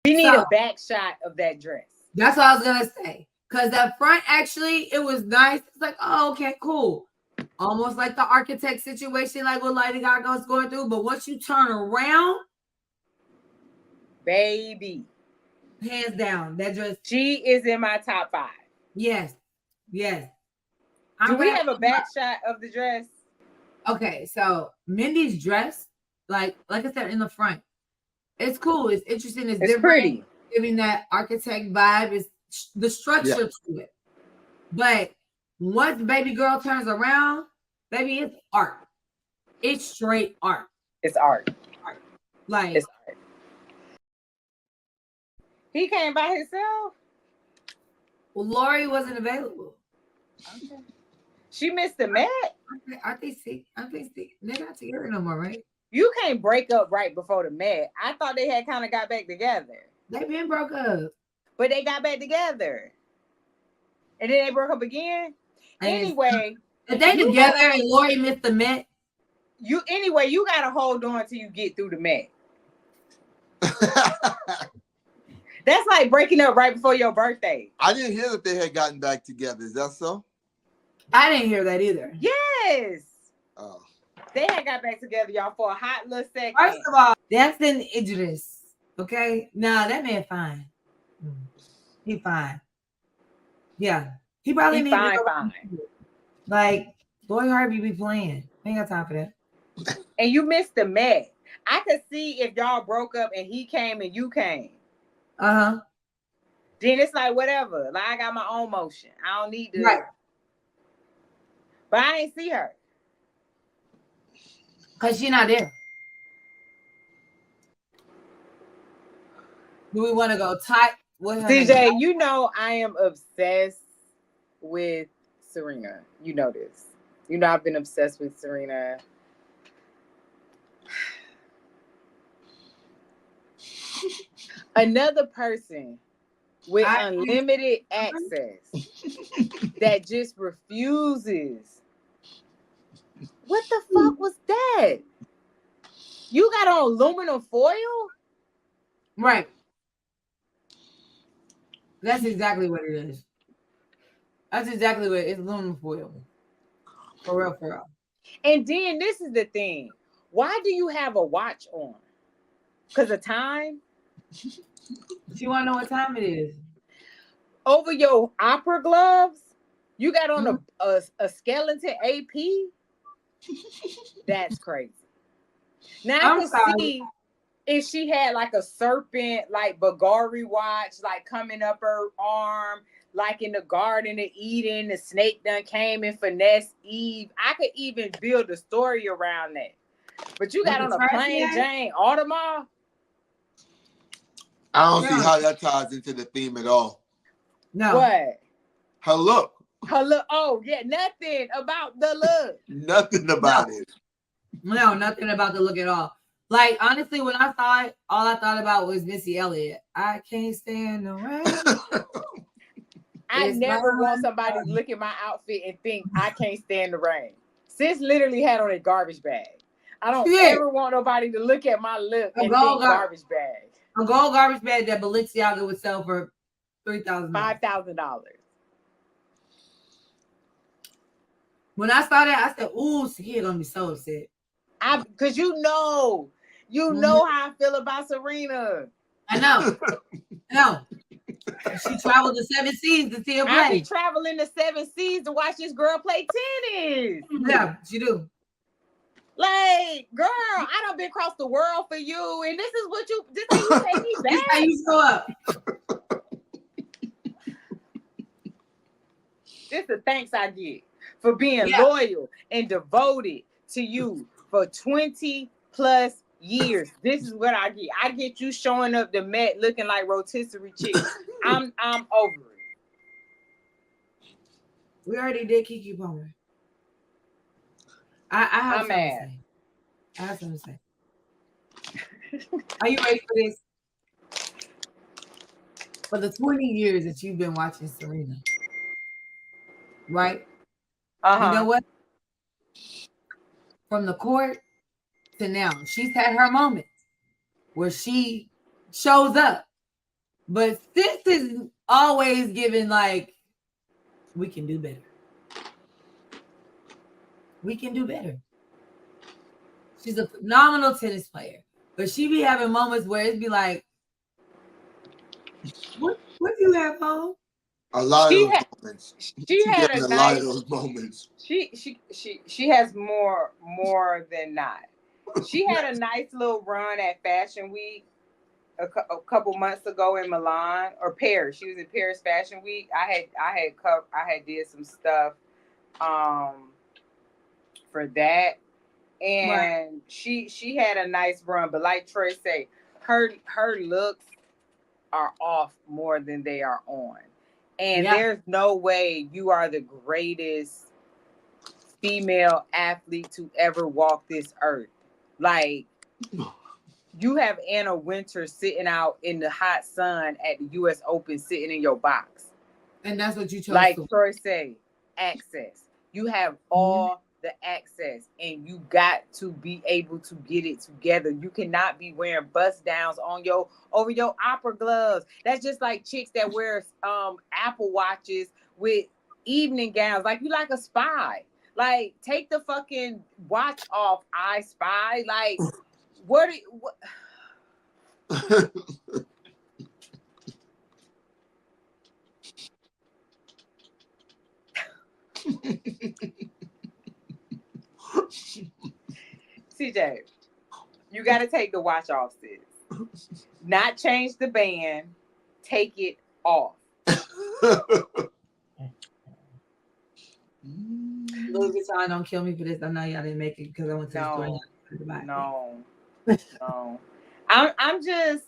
We need a back shot of that dress. That's what I was gonna say. Cause that front, actually, it was nice. It's like, oh, okay, cool. Almost like the architect situation, like what Lady Gaga's going through. But once you turn around, baby, hands down, that dress. She is in my top 5. Yes. Yes. Do we have a back shot of the dress? Okay, so Mindy's dress, like I said, in the front, it's cool. It's interesting. It's different. Pretty. Giving that architect vibe is the structure to it. But once baby girl turns around, baby, it's art. It's straight art. It's art. Like, it's art. He came by himself? Well, Lori wasn't available. Okay. She missed the Met? Aren't they sick? They're not together no more, right? You can't break up right before the Met. I thought they had kind of got back together. They been broke up. But they got back together. And then they broke up again? Anyway. If they together and Lori missed the Met. You gotta hold on till you get through the Met. That's like breaking up right before your birthday. I didn't hear that they had gotten back together. Is that so? I didn't hear that either. Yes. Oh. They had got back together, y'all, for a hot little second. First of all, that's an Idris. Okay? Nah, that man fine. He fine. Yeah. He probably need to go fine. Like, Boy Harvey be playing. Ain't got time for that. And you missed the Met. I could see if y'all broke up and he came and you came. Uh-huh. Then it's like, whatever. Like, I got my own motion. I don't need to. Right. But I ain't see her. Because she's not there. Do we want to go tight with her? CJ, you know I am obsessed with Serena. You know this. You know I've been obsessed with Serena. Another person with unlimited access that just refuses. What the fuck was that? You got on aluminum foil? Right. That's exactly what it is. That's exactly what it is. Aluminum foil. For real, for real. And then this is the thing. Why do you have a watch on? Because of time? You want to know what time it is? Over your opera gloves? You got on a skeleton AP? That's crazy. Now I can see if she had like a serpent, like Bulgari watch, like coming up her arm, like in the Garden of Eden, the snake done came and finessed Eve. I could even build a story around that. But you got on a plain Jane Audemars? I don't see how that ties into the theme at all. No. What? Her look. Her look. Oh, yeah. Nothing about the look. Nothing about it. No, nothing about the look at all. Like, honestly, when I saw it, all I thought about was Missy Elliott. I can't stand the rain. I never want somebody to look at my outfit and think I can't stand the rain. Sis literally had on a garbage bag. I don't ever want nobody to look at my look and think garbage bag. A gold garbage bag that Balenciaga would sell for $3,000. $5,000. When I saw that, I said, "Ooh, Sakeya gonna be so upset." Because you know how I feel about Serena. I know. She traveled the 7 seas to see her play. I be traveling the 7 seas to watch this girl play tennis. Yeah, she do. Like, girl, I done been across the world for you, and this is what this how you take me back. This how you show up. This is the thanks I get for being loyal and devoted to you for 20 plus years. This is what I get. I get you showing up the Met looking like rotisserie chicken. I'm over it. We already did Kiki Palmer. I have something to say. I have something to say. Are you ready for this? For the 20 years that you've been watching Serena, right? You know what? From the court to now, she's had her moments where she shows up. But this is always given like, we can do better. We can do better. She's a phenomenal tennis player, but she be having moments where it'd be like, what do you have, Mom? A lot of those moments. She had a lot of those moments. She has more than not. She had a nice little run at Fashion Week a couple months ago in Milan or Paris. She was in Paris Fashion Week. I had did some stuff for that, and she had a nice run. But like Troy said, her looks are off more than they are on. And there's no way you are the greatest female athlete to ever walk this earth. Like, you have Anna Wintour sitting out in the hot sun at the U.S. Open, sitting in your box. And that's what you chose. Like Troy say, access. You have all the access, and you got to be able to get it together. You cannot be wearing bust downs on over your opera gloves. That's just like chicks that wear Apple watches with evening gowns. Like, you like a spy. Like, take the fucking watch off, I spy. Like, what? CJ, you got to take the watch off, sis. Not change the band. Take it off. Louis Vuitton, don't kill me for this. I know y'all didn't make it because I went to the store. No. I'm just,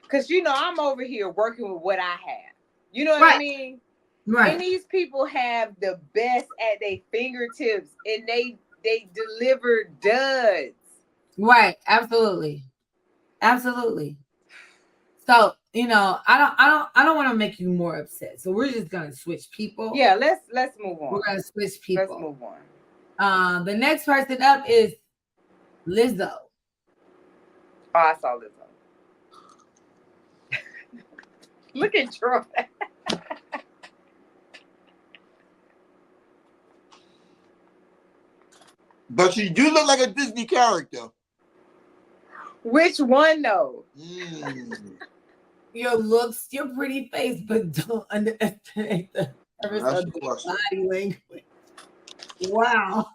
because, you know, I'm over here working with what I have. You know what I mean? Right. And these people have the best at their fingertips, and they deliver duds. Right. Absolutely. So, you know, I don't want to make you more upset. So we're just gonna switch people. Yeah, let's move on. We're gonna switch people. Let's move on. The next person up is Lizzo. Oh, I saw Lizzo. Look at Troy. But you do look like a Disney character. Which one, though? Your looks, your pretty face, but don't underestimate the body language. Wow.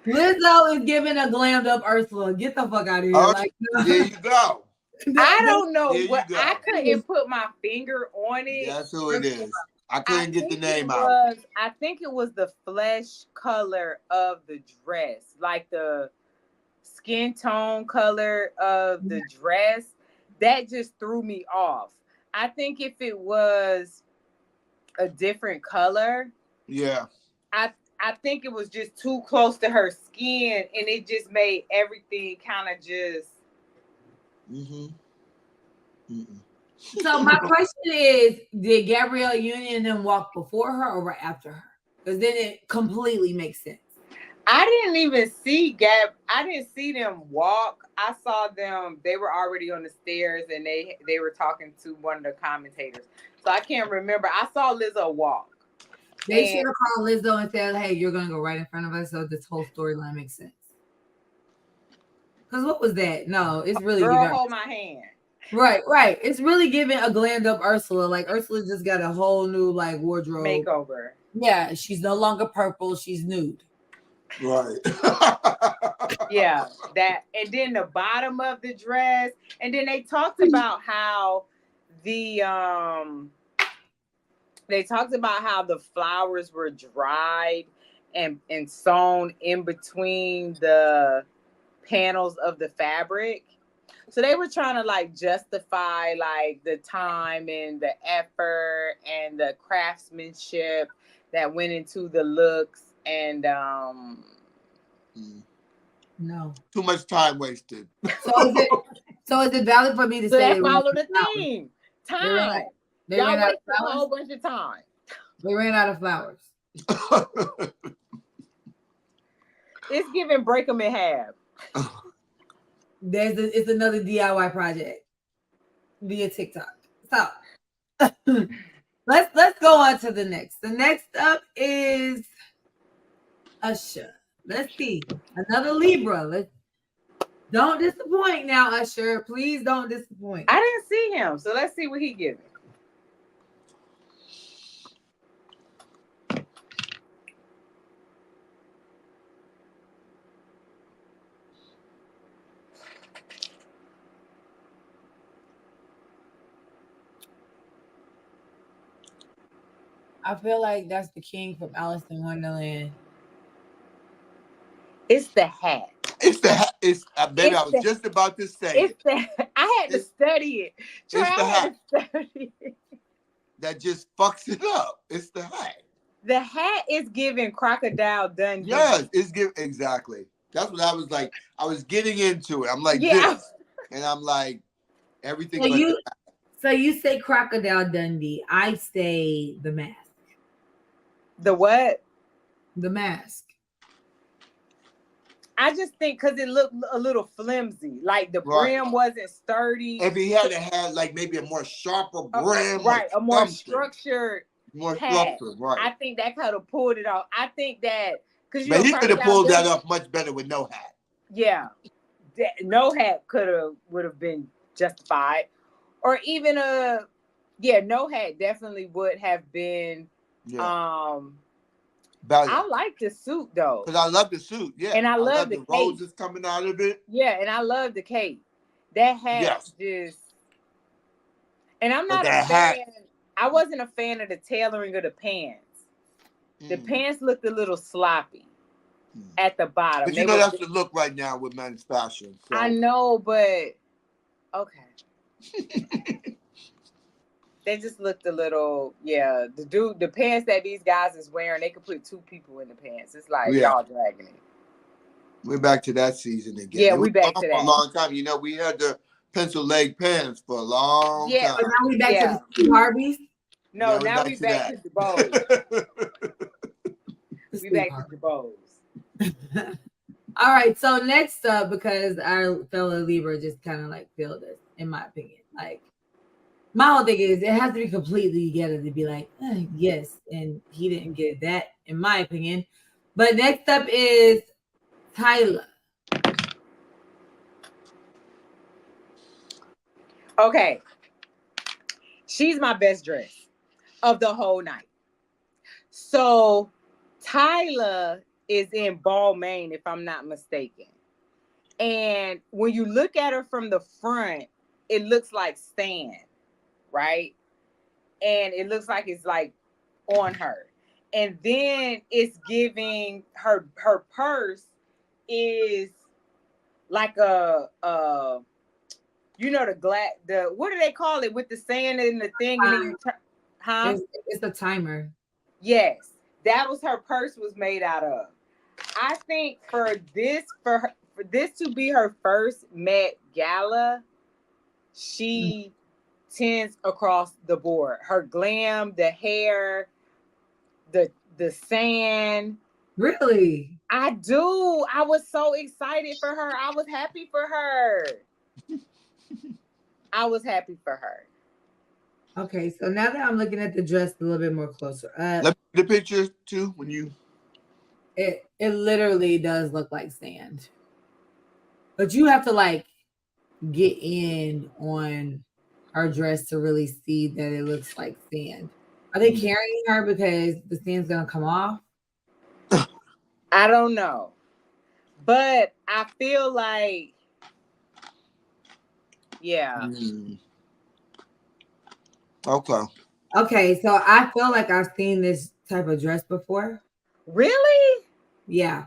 Lizzo is giving a glammed up Ursula. Get the fuck out of here. Like, there you go. I don't know what I couldn't put my finger on it. That's who it is. I couldn't get the name out. I think it was the flesh color of the dress, like the skin tone color of the dress. That just threw me off. I think if it was a different color, I think it was just too close to her skin, and it just made everything kind of just. So my question is, did Gabrielle Union them walk before her or right after her? Because then it completely makes sense. I didn't even see I didn't see them walk. I saw them. They were already on the stairs, and they were talking to one of the commentators. So I can't remember. I saw Lizzo walk. They should have called Lizzo and said, "Hey, you're gonna go right in front of us, so this whole storyline makes sense." Because what was that? No, it's really girl, hold my hand. Right. It's really giving a glammed up Ursula. Like, Ursula just got a whole new like wardrobe makeover. Yeah, she's no longer purple. She's nude. Right. Yeah, that, and then the bottom of the dress, and then they talked about how the flowers were dried and sewn in between the panels of the fabric. So they were trying to like justify like the time and the effort and the craftsmanship that went into the looks, and no, too much time wasted. So is it valid for me to say they follow the theme? Time. Y'all wasted a whole bunch of time. They ran out of flowers. It's giving break them in half. It's another DIY project via TikTok. So let's go on to the next. The next up is Usher. Let's see, another Libra. Don't disappoint now, Usher. Please don't disappoint. I didn't see him, so let's see what he gives. I feel like that's the king from Alice in Wonderland. It's the hat. It's the hat. I was just about to say. I had to study it. Trey, it's the I had hat to study it. that just fucks it up. It's the hat. The hat is giving Crocodile Dundee. Yes, it's exactly. That's what I was like. I was getting into it. I'm like this, and I'm like everything. So you say Crocodile Dundee. I say the mask. The what? The mask. I just think because it looked a little flimsy, like the brim wasn't sturdy. If he had like maybe a more sharper brim, a more structured, hat. Right. I think that could have pulled it off. I think that because he could have pulled that off much better with no hat. Yeah, no hat would have been justified, or even no hat definitely would have been. Yeah. I like the suit though. Because I love the suit, yeah. And I love the roses coming out of it. Yeah, and I love the cape. That hat just. And I'm not a fan. I wasn't a fan of the tailoring of the pants. The pants looked a little sloppy at the bottom. But that's the look right now with men's fashion. So. I know, but okay. They just looked a little, the pants that these guys is wearing, they could put 2 people in the pants. It's like y'all dragging it. We're back to that season again. Yeah, we're back to that. For a long time. We had the pencil leg pants for a long time. But now we back to the Harveys? No, now we back to the bows. We back to the bows. All right, so next up, because our fellow Libra just kind of like failed us, in my opinion. Like, my whole thing is it has to be completely together to be like, yes, and he didn't get that, in my opinion. But next up is Tyler. Okay. She's my best dress of the whole night. So Tyler is in Balmain, if I'm not mistaken. And when you look at her from the front, it looks like Stan, right? And it looks like it's like on her. And then it's giving her purse is like the what do they call it with the sand and the thing? It's a timer. Yes, that was her purse was made out of. I think for this to be her first Met Gala, she tends across the board. Her glam, the hair, the sand. Really? I do. I was so excited for her. I was happy for her. I was happy for her. Okay, so now that I'm looking at the dress a little bit more closer. Let me the picture too when you. It literally does look like sand. But you have to like get in on her dress to really see that it looks like sand. Are they carrying her because the sand's gonna come off? I don't know. But I feel like Okay, so I feel like I've seen this type of dress before. Really? Yeah.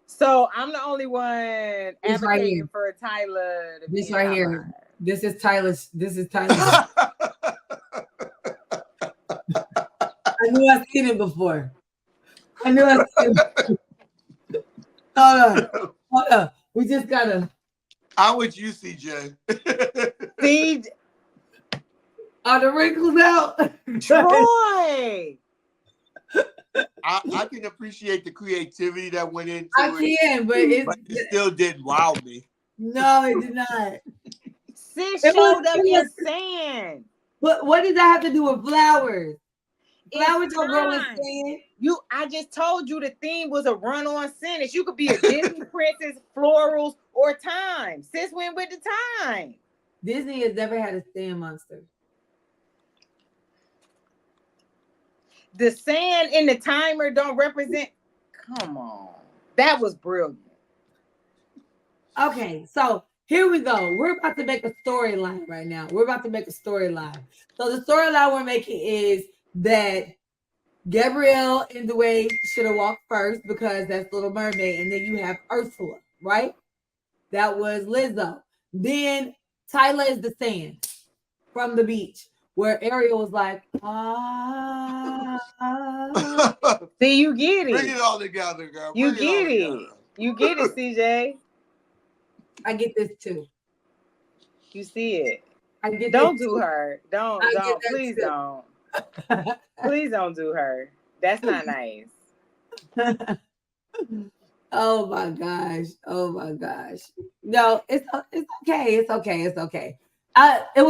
So I'm the only one advocating for Tyler. This right here. This is Tyler's. I knew I'd seen it before. Hold on. We just gotta. How would you, CJ? CJ. Are the wrinkles out? Troy. I can appreciate the creativity that went into it. But it still didn't wow me. No, it did not. Sis showed up in sand. But what does that have to do with flowers? Flowers don't grow in sand. I just told you the theme was a run-on sentence. You could be a Disney princess, florals, or time. Sis went with the time. Disney has never had a sand monster. The sand in the timer don't represent. Come on. That was brilliant. Okay, so here we go. We're about to make a storyline right now. So the storyline we're making is that Gabrielle in the way should have walked first because that's Little Mermaid, and then you have Ursula, right? That was Lizzo. Then Tyler is the sand from the beach, where Ariel was like, See, you get it. Bring it all together, girl. You get it. You get it, CJ. I get this too. You see it. I get Don't this do too. her. Don't. Please don't. Please don't do her. That's not nice. Oh my gosh. Oh my gosh. No, it's okay. It's okay. It's okay. It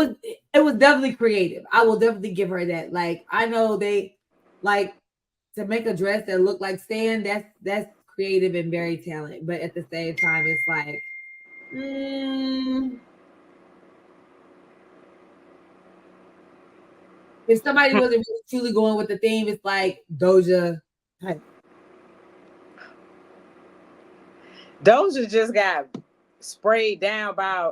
was definitely creative. I will definitely give her that. Like, I know they like to make a dress that look like sand. That's creative and very talented. But at the same time, it's like, if somebody wasn't really truly going with the theme, it's like Doja type. Doja just got sprayed down by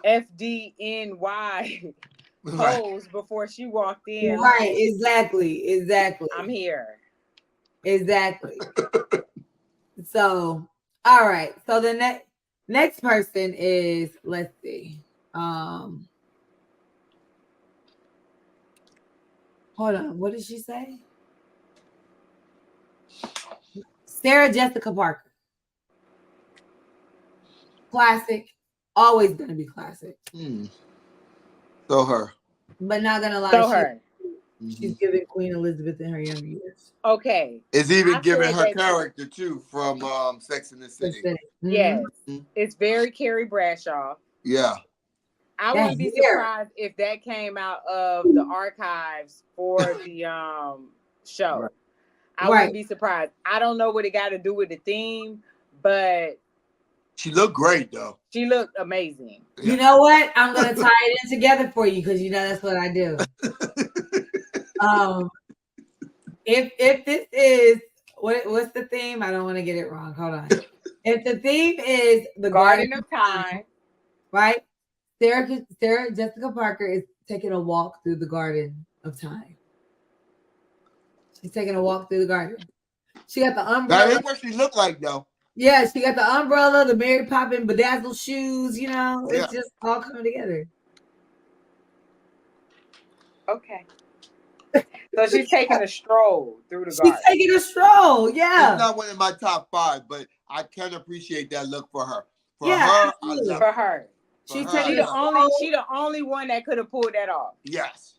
FDNY hoes before she walked in. Right, exactly. I'm here. Exactly. So, all right. So the next person is, let's see. Hold on. What did she say? Sarah Jessica Parker. Classic. Always gonna be classic. So her. But not gonna lie. So her. She's giving Queen Elizabeth in her younger years. Okay. It's even giving her character too from Sex and the City. Yes. It's very Carrie Bradshaw. Yeah. I wouldn't be surprised if that came out of the archives for the show. Right. I wouldn't be surprised. I don't know what it got to do with the theme, but she looked great though. She looked amazing. You know what? I'm gonna tie it in together for you because you know that's what I do. If this is what's the theme? I don't want to get it wrong. Hold on. If the theme is the Garden of Time, right? Sarah Jessica Parker is taking a walk through the Garden of Time. She's taking a walk through the garden. She got the umbrella. That is what she looked like, though. Yeah, she got the umbrella, the Mary Poppins bedazzled shoes. You know, it's just all coming together. Okay. So she's taking a stroll through the garden. She's taking a stroll, yeah. It's not one of my top 5, but I can appreciate that look for her. For her. She's the only one that could have pulled that off. Yes.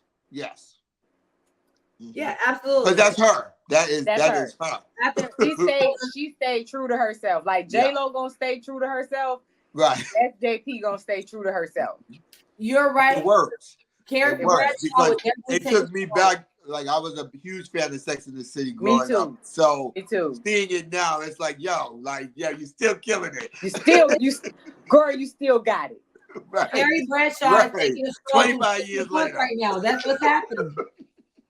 Yeah, absolutely. Because that's her. That is her. She stayed true to herself. Like J-Lo gonna stay true to herself. Right. SJP gonna stay true to herself. You're right. It works. Carrie Bradshaw it took me back. Like, I was a huge fan of Sex and the City growing up. So me too. Seeing it now, it's like, yo, like, yeah, you're still killing it. Girl, you still got it. Right. Carrie Bradshaw is taking a stroll 25 years later right now. That's what's happening.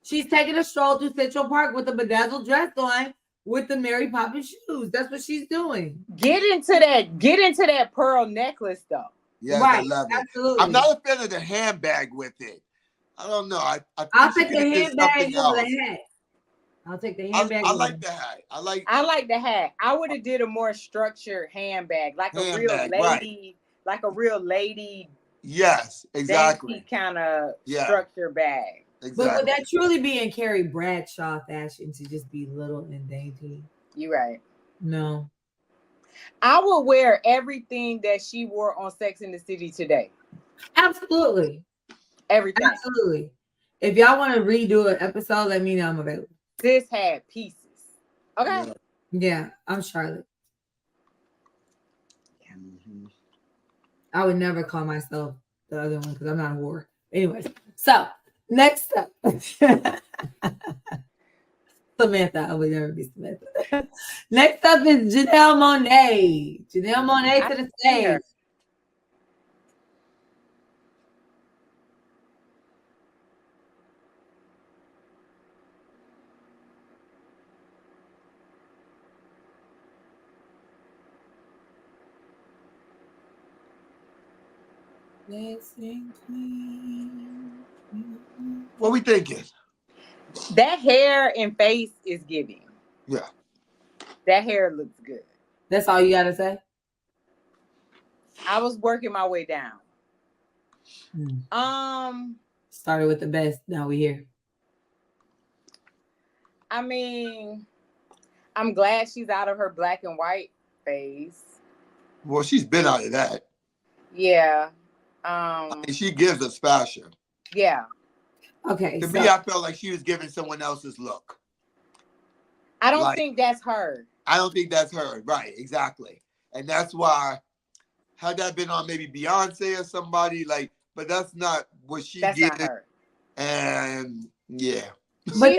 She's taking a stroll through Central Park with a bedazzled dress on with the Mary Poppins shoes. That's what she's doing. Get into that pearl necklace though. Yeah, right. I love it. Absolutely. I'm not a fan of the handbag with it. I don't know. I'll take the handbag over the hat. I'll take the handbag. I like the hat. I like the hat. I would have did a more structured handbag, like a real lady, right. Like a real lady. Yes, exactly. Kind of structured bag. Exactly. But would that truly be in Carrie Bradshaw fashion to just be little and dainty? You're right. No. I would wear everything that she wore on Sex and the City today. Absolutely. Everything. Absolutely. If y'all want to redo an episode, let me know. I'm available. This had pieces. Okay. Yeah, I'm Charlotte. Yeah. Mm-hmm. I would never call myself the other one because I'm not a whore. Anyways, so next up. Samantha. I would never be Samantha. Next up is Janelle Monáe. Janelle Monáe to the stage. What we thinking? That hair and face is giving. Yeah. That hair looks good. That's all you gotta say? I was working my way down. Started with the best. Now we here. I mean, I'm glad she's out of her black and white phase. Well, she's been out of that. Yeah. I mean, she gives us fashion. Yeah. Okay. To me, I felt like she was giving someone else's look. I don't think that's her. I don't think that's her. Right, exactly. And that's why, had that been on maybe Beyonce or somebody, like, but that's not what she That's gives. not her. And yeah. But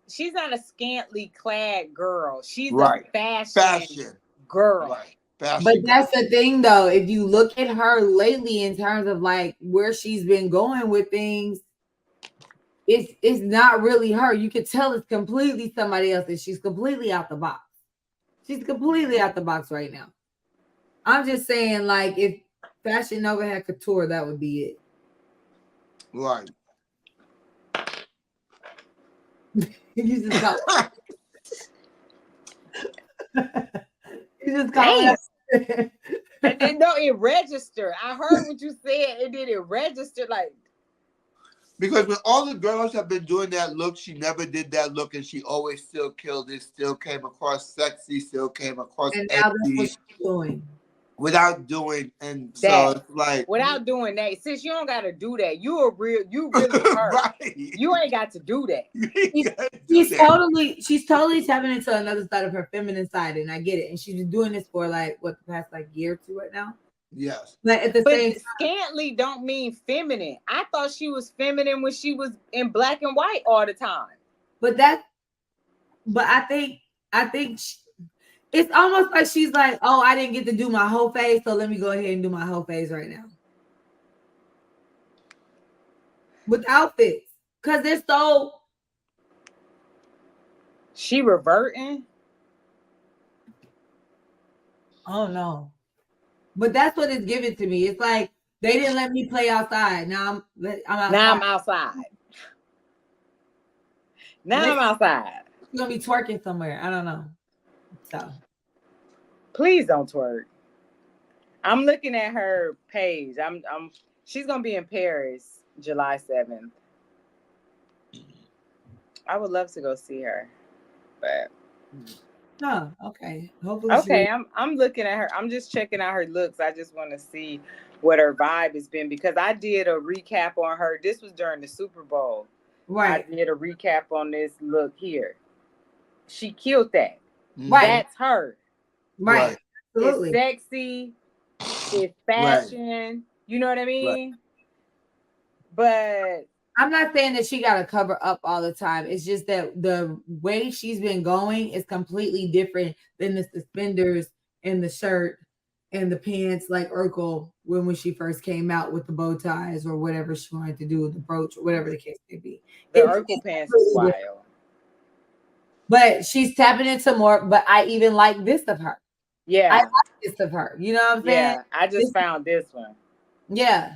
she's not a scantily clad girl. She's a fashion girl. Right. Fashion but that's the thing, though. If you look at her lately in terms of like where she's been going with things, it's not really her. You could tell it's completely somebody else, and she's completely out the box. She's completely out the box right now. I'm just saying, like, if Fashion Nova had couture, that would be it. Right. You just got. You just got. I didn't know it registered. I heard what you said. It didn't register. Like, because when all the girls have been doing that look, she never did that look, and she always still killed it. Still came across sexy. Still came across and now that's what she's doing. Without doing, and that, so it's like without doing that, since you don't got to do that, you really her. Right. You ain't got to do that. She's totally tapping into another side of her feminine side, and I get it. And she's been doing this for like what, the past like year or two right now. Yes, but at the same time, scantily don't mean feminine. I thought she was feminine when she was in black and white all the time. But I think it's almost like she's like, oh, I didn't get to do my whole phase, so let me go ahead and do my whole phase right now. With outfits. Because they're so... She reverting? Oh, no. But that's what it's given to me. It's like, they didn't let me play outside. Now I'm outside. I'm outside. I'm outside. She's going to be twerking somewhere. I don't know. So, please don't twerk. I'm looking at her page. She's gonna be in Paris July 7th. I would love to go see her, but okay. Hopefully, okay. I'm looking at her. I'm just checking out her looks. I just want to see what her vibe has been because I did a recap on her. This was during the Super Bowl. Right. I did a recap on this look here. She killed that. Right. That's her. Right. Absolutely. It's sexy. It's fashion. Right. You know what I mean? Right. But I'm not saying that she got to cover up all the time. It's just that the way she's been going is completely different than the suspenders and the shirt and the pants like Urkel when she first came out with the bow ties or whatever she wanted to do with the brooch or whatever the case may be. The Urkel pants is wild. But she's tapping into more. But I even like this of her. Yeah. I like this of her. You know what I'm saying? Yeah. I just found this one. Yeah.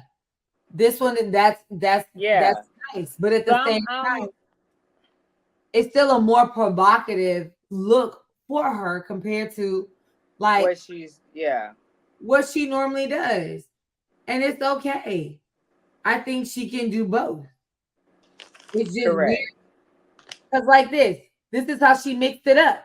This one, and that's nice. But at the same time, it's still a more provocative look for her compared to like what she normally does. And it's okay. I think she can do both. It's just weird. Because like this is how she mixed it up.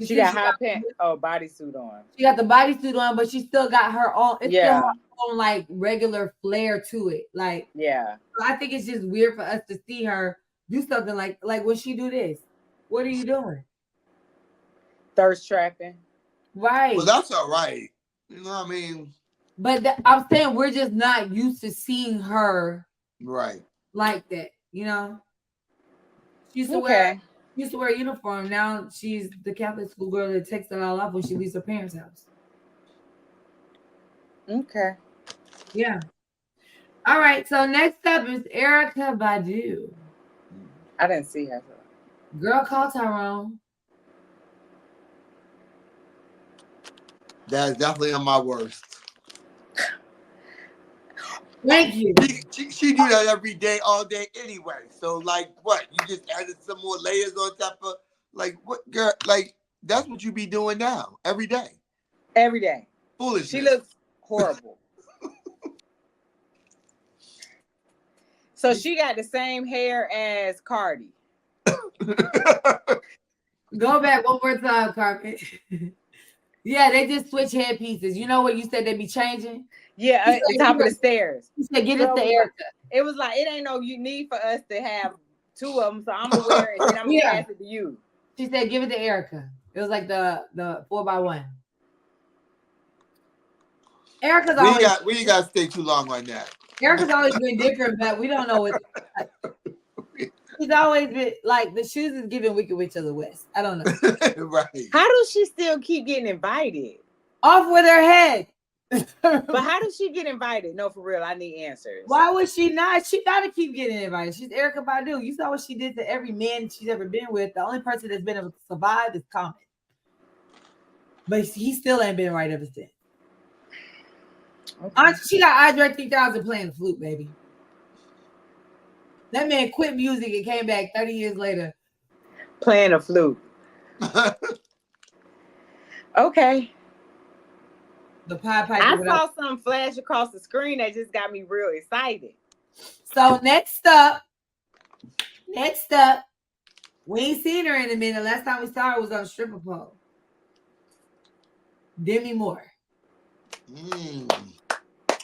She got high pants. Oh, bodysuit on. She got the bodysuit on, but she still got her own. It's still her own like regular flair to it. Like, yeah. So I think it's just weird for us to see her do something like when she do this. What are you doing? Thirst trapping. Right. Well, that's all right. You know what I mean? But I'm saying we're just not used to seeing her right like that. You know, she used to wear a uniform. Now she's the Catholic school girl that takes it all off when she leaves her parents' house. Okay. Yeah. All right. So next up is Erykah Badu. I didn't see her. Girl, call Tyrone. That's definitely on my worst. Thank you. She do that every day, all day anyway. So like what? You just added some more layers on top of like what girl? Like that's what you be doing now every day. Every day. Foolishness. She looks horrible. So she got the same hair as Cardi. Go back one more time, Carpet. Yeah, they just switch headpieces. You know what you said they be changing? Yeah, at the top of the stairs. You said, give us the Erica. It was like, it ain't no you need for us to have two of them, so I'm gonna wear it and then I'm gonna pass it to you. She said, give it to Erica. It was like the 4x1. Erica's always... We ain't got to stay too long on that. Erica's always been different, but we don't know what... She's always been like the shoes is giving Wicked Witch of the West. I don't know. Right. How does she still keep getting invited? Off with her head. But how does she get invited? No, for real, I need answers. Why would she not? She gotta keep getting invited. She's Erykah Badu. You saw what she did to every man she's ever been with. The only person that's been able to survive is Common. But he still ain't been right ever since. Okay. She got Andre 3000 playing the flute, baby. That man quit music and came back 30 years later. Playing a flute. Okay. The Pied Piper. I saw something flash across the screen that just got me real excited. So next up, we ain't seen her in a minute. Last time we saw her was on stripper pole. Demi Moore.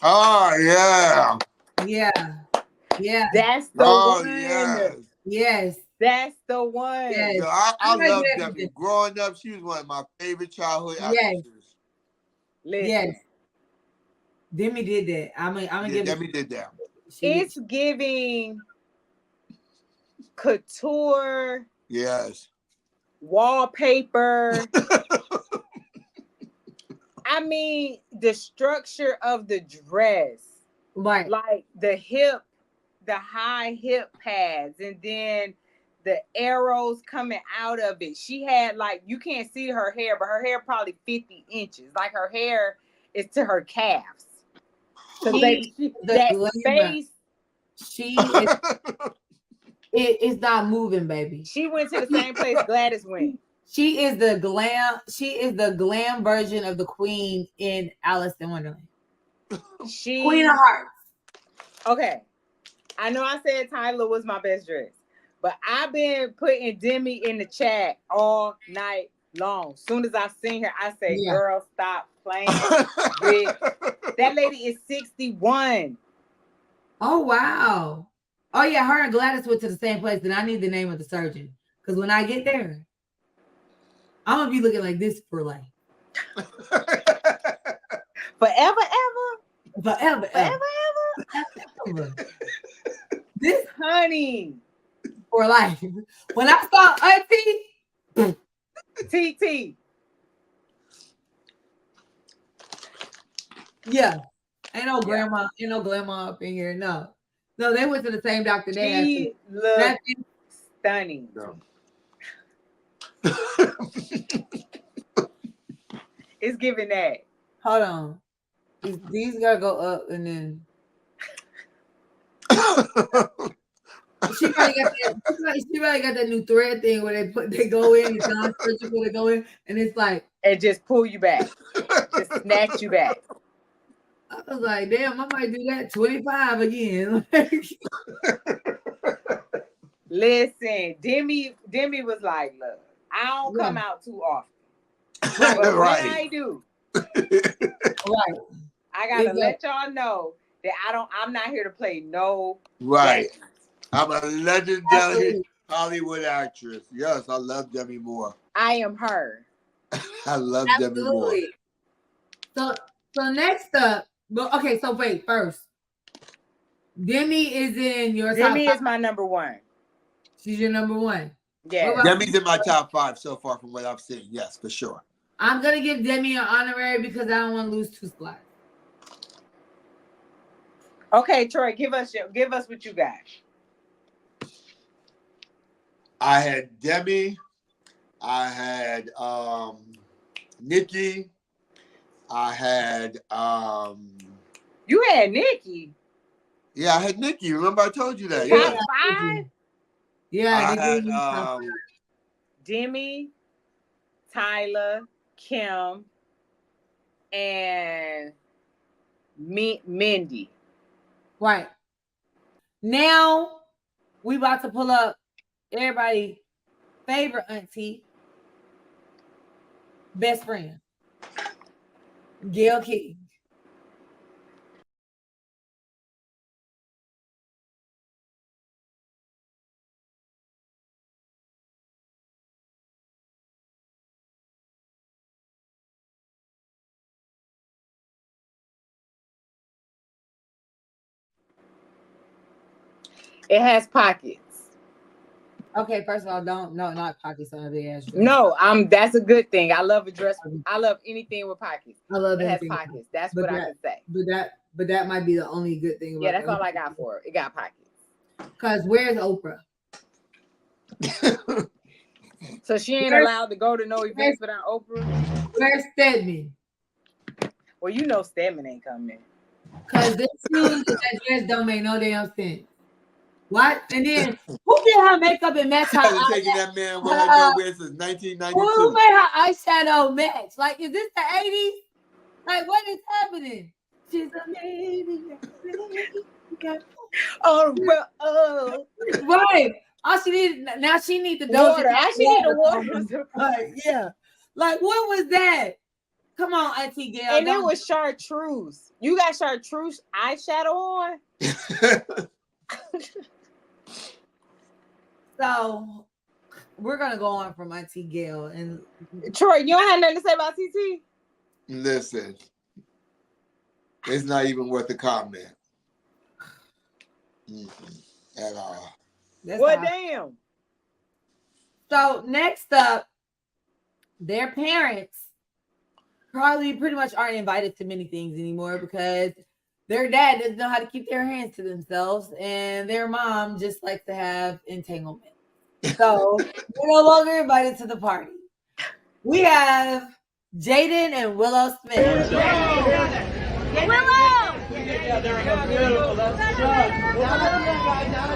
Oh yeah. Yeah. That's the one. Yes. That's the one. Yes. Yo, I love Demi. Growing up, she was one of my favorite childhood actresses. Yes. Demi did that. I'm gonna give Demi did that. It's giving couture. Yes. Wallpaper. I mean, the structure of the dress. Right. Like the high hip pads, and then the arrows coming out of it. She had like, you can't see her hair, but her hair probably 50 inches. Like her hair is to her calves. So that space. It's not moving, baby. She went to the same place Gladys went. She is the glam version of the Queen in Alice in Wonderland. Queen of Hearts. Okay. I know I said Tyler was my best dress, but I've been putting Demi in the chat all night long. As soon as I seen her, I say, girl, stop playing with... That lady is 61. Oh, wow. Oh, yeah, her and Gladys went to the same place, and I need the name of the surgeon. Because when I get there, I'm going to be looking like this for like... Forever. This honey for life. When I saw Auntie TT. Yeah. Ain't no grandma up in here. No, they went to the same doctor. She looked stunning. No. It's giving that. Hold on. These gotta go up and then she probably got that new thread thing where they go in, it's non-surgical, they go in, and it's like and just pull you back, just snatch you back. I was like, damn, I might do that 25 again. Listen, Demi was like, look, I don't come out too often. But right. when I do, right. I gotta let y'all know that I'm not here to play no right. Games. I'm a legendary Hollywood actress. Yes, I love Demi Moore. I am her. I love Demi Moore. So next up, okay, so wait, first. Demi is in your top 5. Demi is my number 1. She's your number 1. Yeah. Demi's in my top 5 so far from what I've seen. Yes, for sure. I'm gonna give Demi an honorary because I don't want to lose 2 spots. Okay, Troy, give us what you got. I had Demi. I had Nikki. I had You had Nikki. Yeah, I had Nikki. Remember I told you that. Top 5? Yeah, I had Demi, Tyler, Kim, and Mindy. Right. Now we about to pull up everybody favorite auntie, best friend, Gayle King. It has pockets. Okay, first of all, not pockets on a big ass dress. No, that's a good thing. I love a dress. I love anything with pockets. I love it. Has pockets. That's what I can say. But that might be the only good thing. Yeah, that's all I got for it. It got pockets. Cause where's Oprah? So she ain't allowed to go to no events without Oprah. Where's Stedman? Well, you know Stedman ain't coming. Cause this shoes and that dress don't make no damn sense. What? And then who did her makeup and match her? Taking that man where I know where since 1992. Who made her eyeshadow match? Like, is this the 80s? Like, what is happening? She's a lady. Right. All she needs now. She needs the water. She need the water. Like, yeah. Like, what was that? Come on, Auntie Gayle. And it was chartreuse. You got chartreuse eyeshadow on. So we're gonna go on from Auntie Gayle and Troy. You don't have nothing to say about TT? Listen, it's not even worth a comment at all. Well, damn. So next up, their parents probably pretty much aren't invited to many things anymore because their dad doesn't know how to keep their hands to themselves, and their mom just likes to have entanglement. So they're no longer invited to the party. We have Jaden and Willow Smith. Willow! Yeah, there we go. Beautiful. That's the job.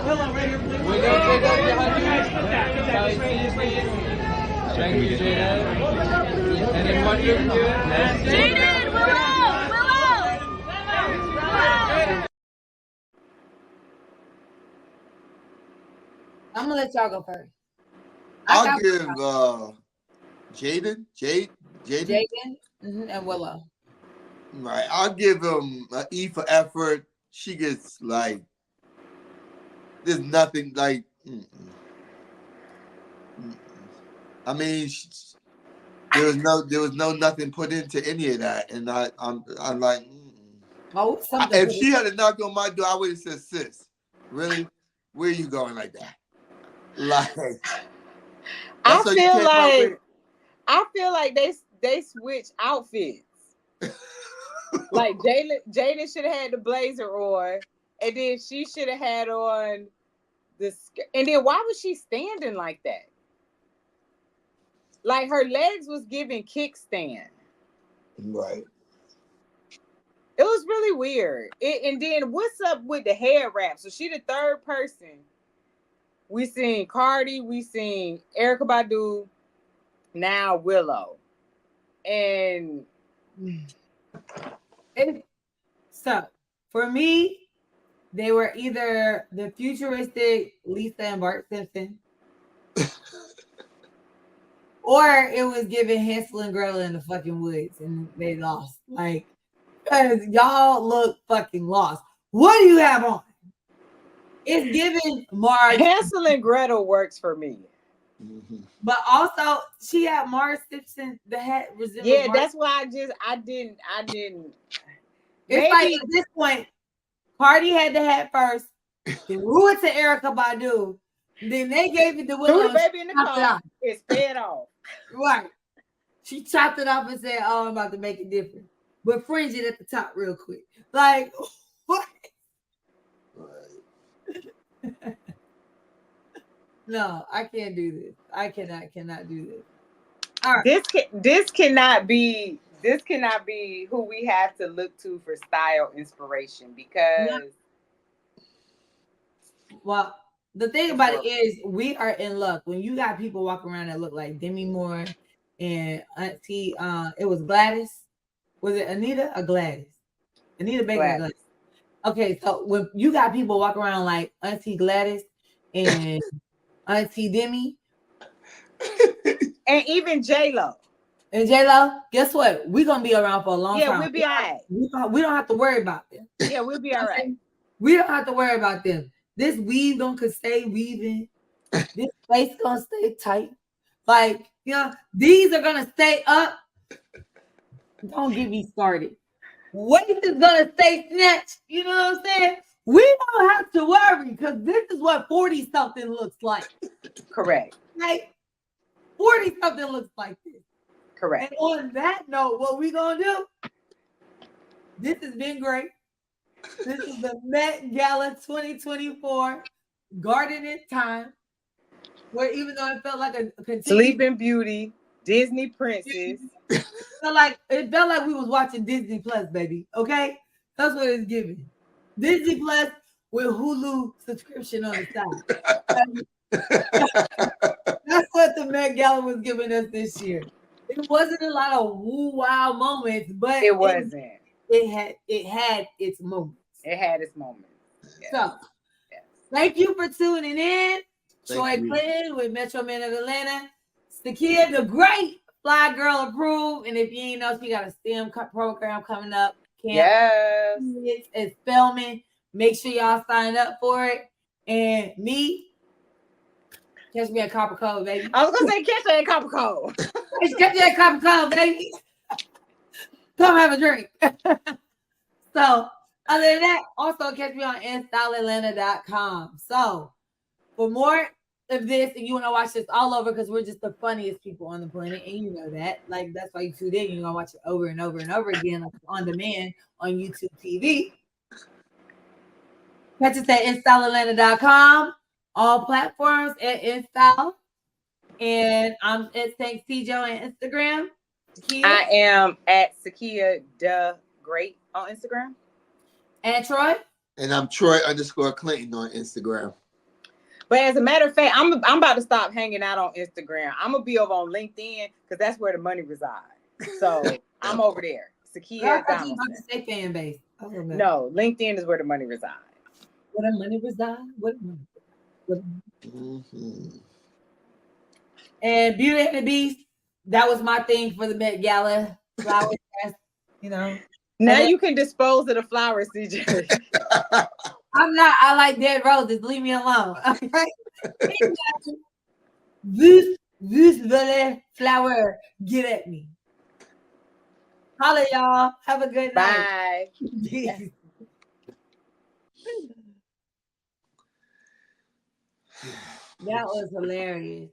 Willow, right here, please. We're going to take out your hug. Thank you, Jaden. And then what you're doing? Jaden! Willow! I'm gonna let y'all go first. I'll give Jaden and Willow. Right, I'll give him an E for effort. She gets like there's nothing like. I mean, there was no nothing put into any of that, and I'm like. Oh, if she had a knock on my door, I would have said, "Sis, really? Where are you going like that?" Like, I feel like they switch outfits. Like Jaden should have had the blazer on, and then she should have had on the skirt. And then why was she standing like that? Like her legs was giving kickstand. Right. It was really weird. And then what's up with the hair wrap? So she the third person. We seen Cardi, we seen Erykah Badu, now Willow. And so for me, they were either the futuristic Lisa and Bart Simpson, or it was giving Hansel and Gretel in the fucking woods and they lost. Like, because y'all look fucking lost. What do you have on? It's giving Marge. Hansel and Gretel works for me. But also she had Marge Simpson, the hat. Yeah, that's why I didn't. It's like at this point, Cardi had the hat first, then threw it to Erykah Badu, then they gave it to Willow. Threw the baby in the car. It sped off. Right. She chopped it off and said, "Oh, I'm about to make it different." But fringe it at the top real quick. Like, what? Right. No, I can't do this. I cannot do this. All right. This cannot be who we have to look to for style inspiration because well, the thing about it is we are in luck when you got people walking around that look like Demi Moore and Auntie it was Gladys. Was it Anita or Gladys? Anita Baker Gladys. Okay, so when you got people walk around like Auntie Gladys and Auntie Demi, and even J-Lo. And J-Lo, guess what? We're gonna be around for a long time. Yeah, we'll be all right. We don't have to worry about them. Yeah, we'll be all right. We don't have to worry about them. This weave could stay weaving. This face gonna stay tight. Like, these are gonna stay up. Don't get me started. Waist is gonna stay snatched. You know what I'm saying? We don't have to worry because this is what 40-something looks like. Correct. Like 40-something looks like this. Correct. And on that note, what we gonna do? This has been great. This is the Met Gala 2024 Gardening Time, where even though it felt like a Sleeping Beauty, Disney Princess. It felt like we was watching Disney Plus, baby. Okay, that's what it's giving. Disney Plus with Hulu subscription on the side. That's what the Met Gala was giving us this year. It wasn't a lot of woo wow moments, but it wasn't. It had its moments. It had its moments. Yes. So, thank you for tuning in. Troy Clinton with Metro Men of Atlanta. Sakeya, the great Fly Girl approved. And if you ain't know, she got a STEM program coming up. Yes. It's filming. Make sure y'all sign up for it. And me, catch me at Copper Cove, baby. I was gonna say catch me at Copper Cove. Catch me at Copper Cove, baby. Come have a drink. So, other than that, also catch me on InStyleAtlanta.com. So, for more of this, and you want to watch this all over, because we're just the funniest people on the planet, and you know that. Like, that's why you tuned in. You're going to watch it over and over and over again, like on demand on YouTube TV. Catch us at InStyleAtlanta.com. All platforms at InStyle. And I'm at Thanks TJ on Instagram. Sakeya. I am at Sakeya the Great on Instagram. And Troy? And I'm Troy_Clinton on Instagram. But as a matter of fact, I'm about to stop hanging out on Instagram. I'm gonna be over on LinkedIn because that's where the money resides. So I'm over there. Sakeya Donaldson. You about to say fan base. No, LinkedIn is where the money resides. Where the money resides? And Beauty and the Beast, that was my thing for the Met Gala. Flowers, Now you can dispose of the flowers, CJ. I'm not. I like dead roses. Leave me alone. Okay. This little flower, get at me. Holla, y'all. Have a good night. Bye. That was hilarious.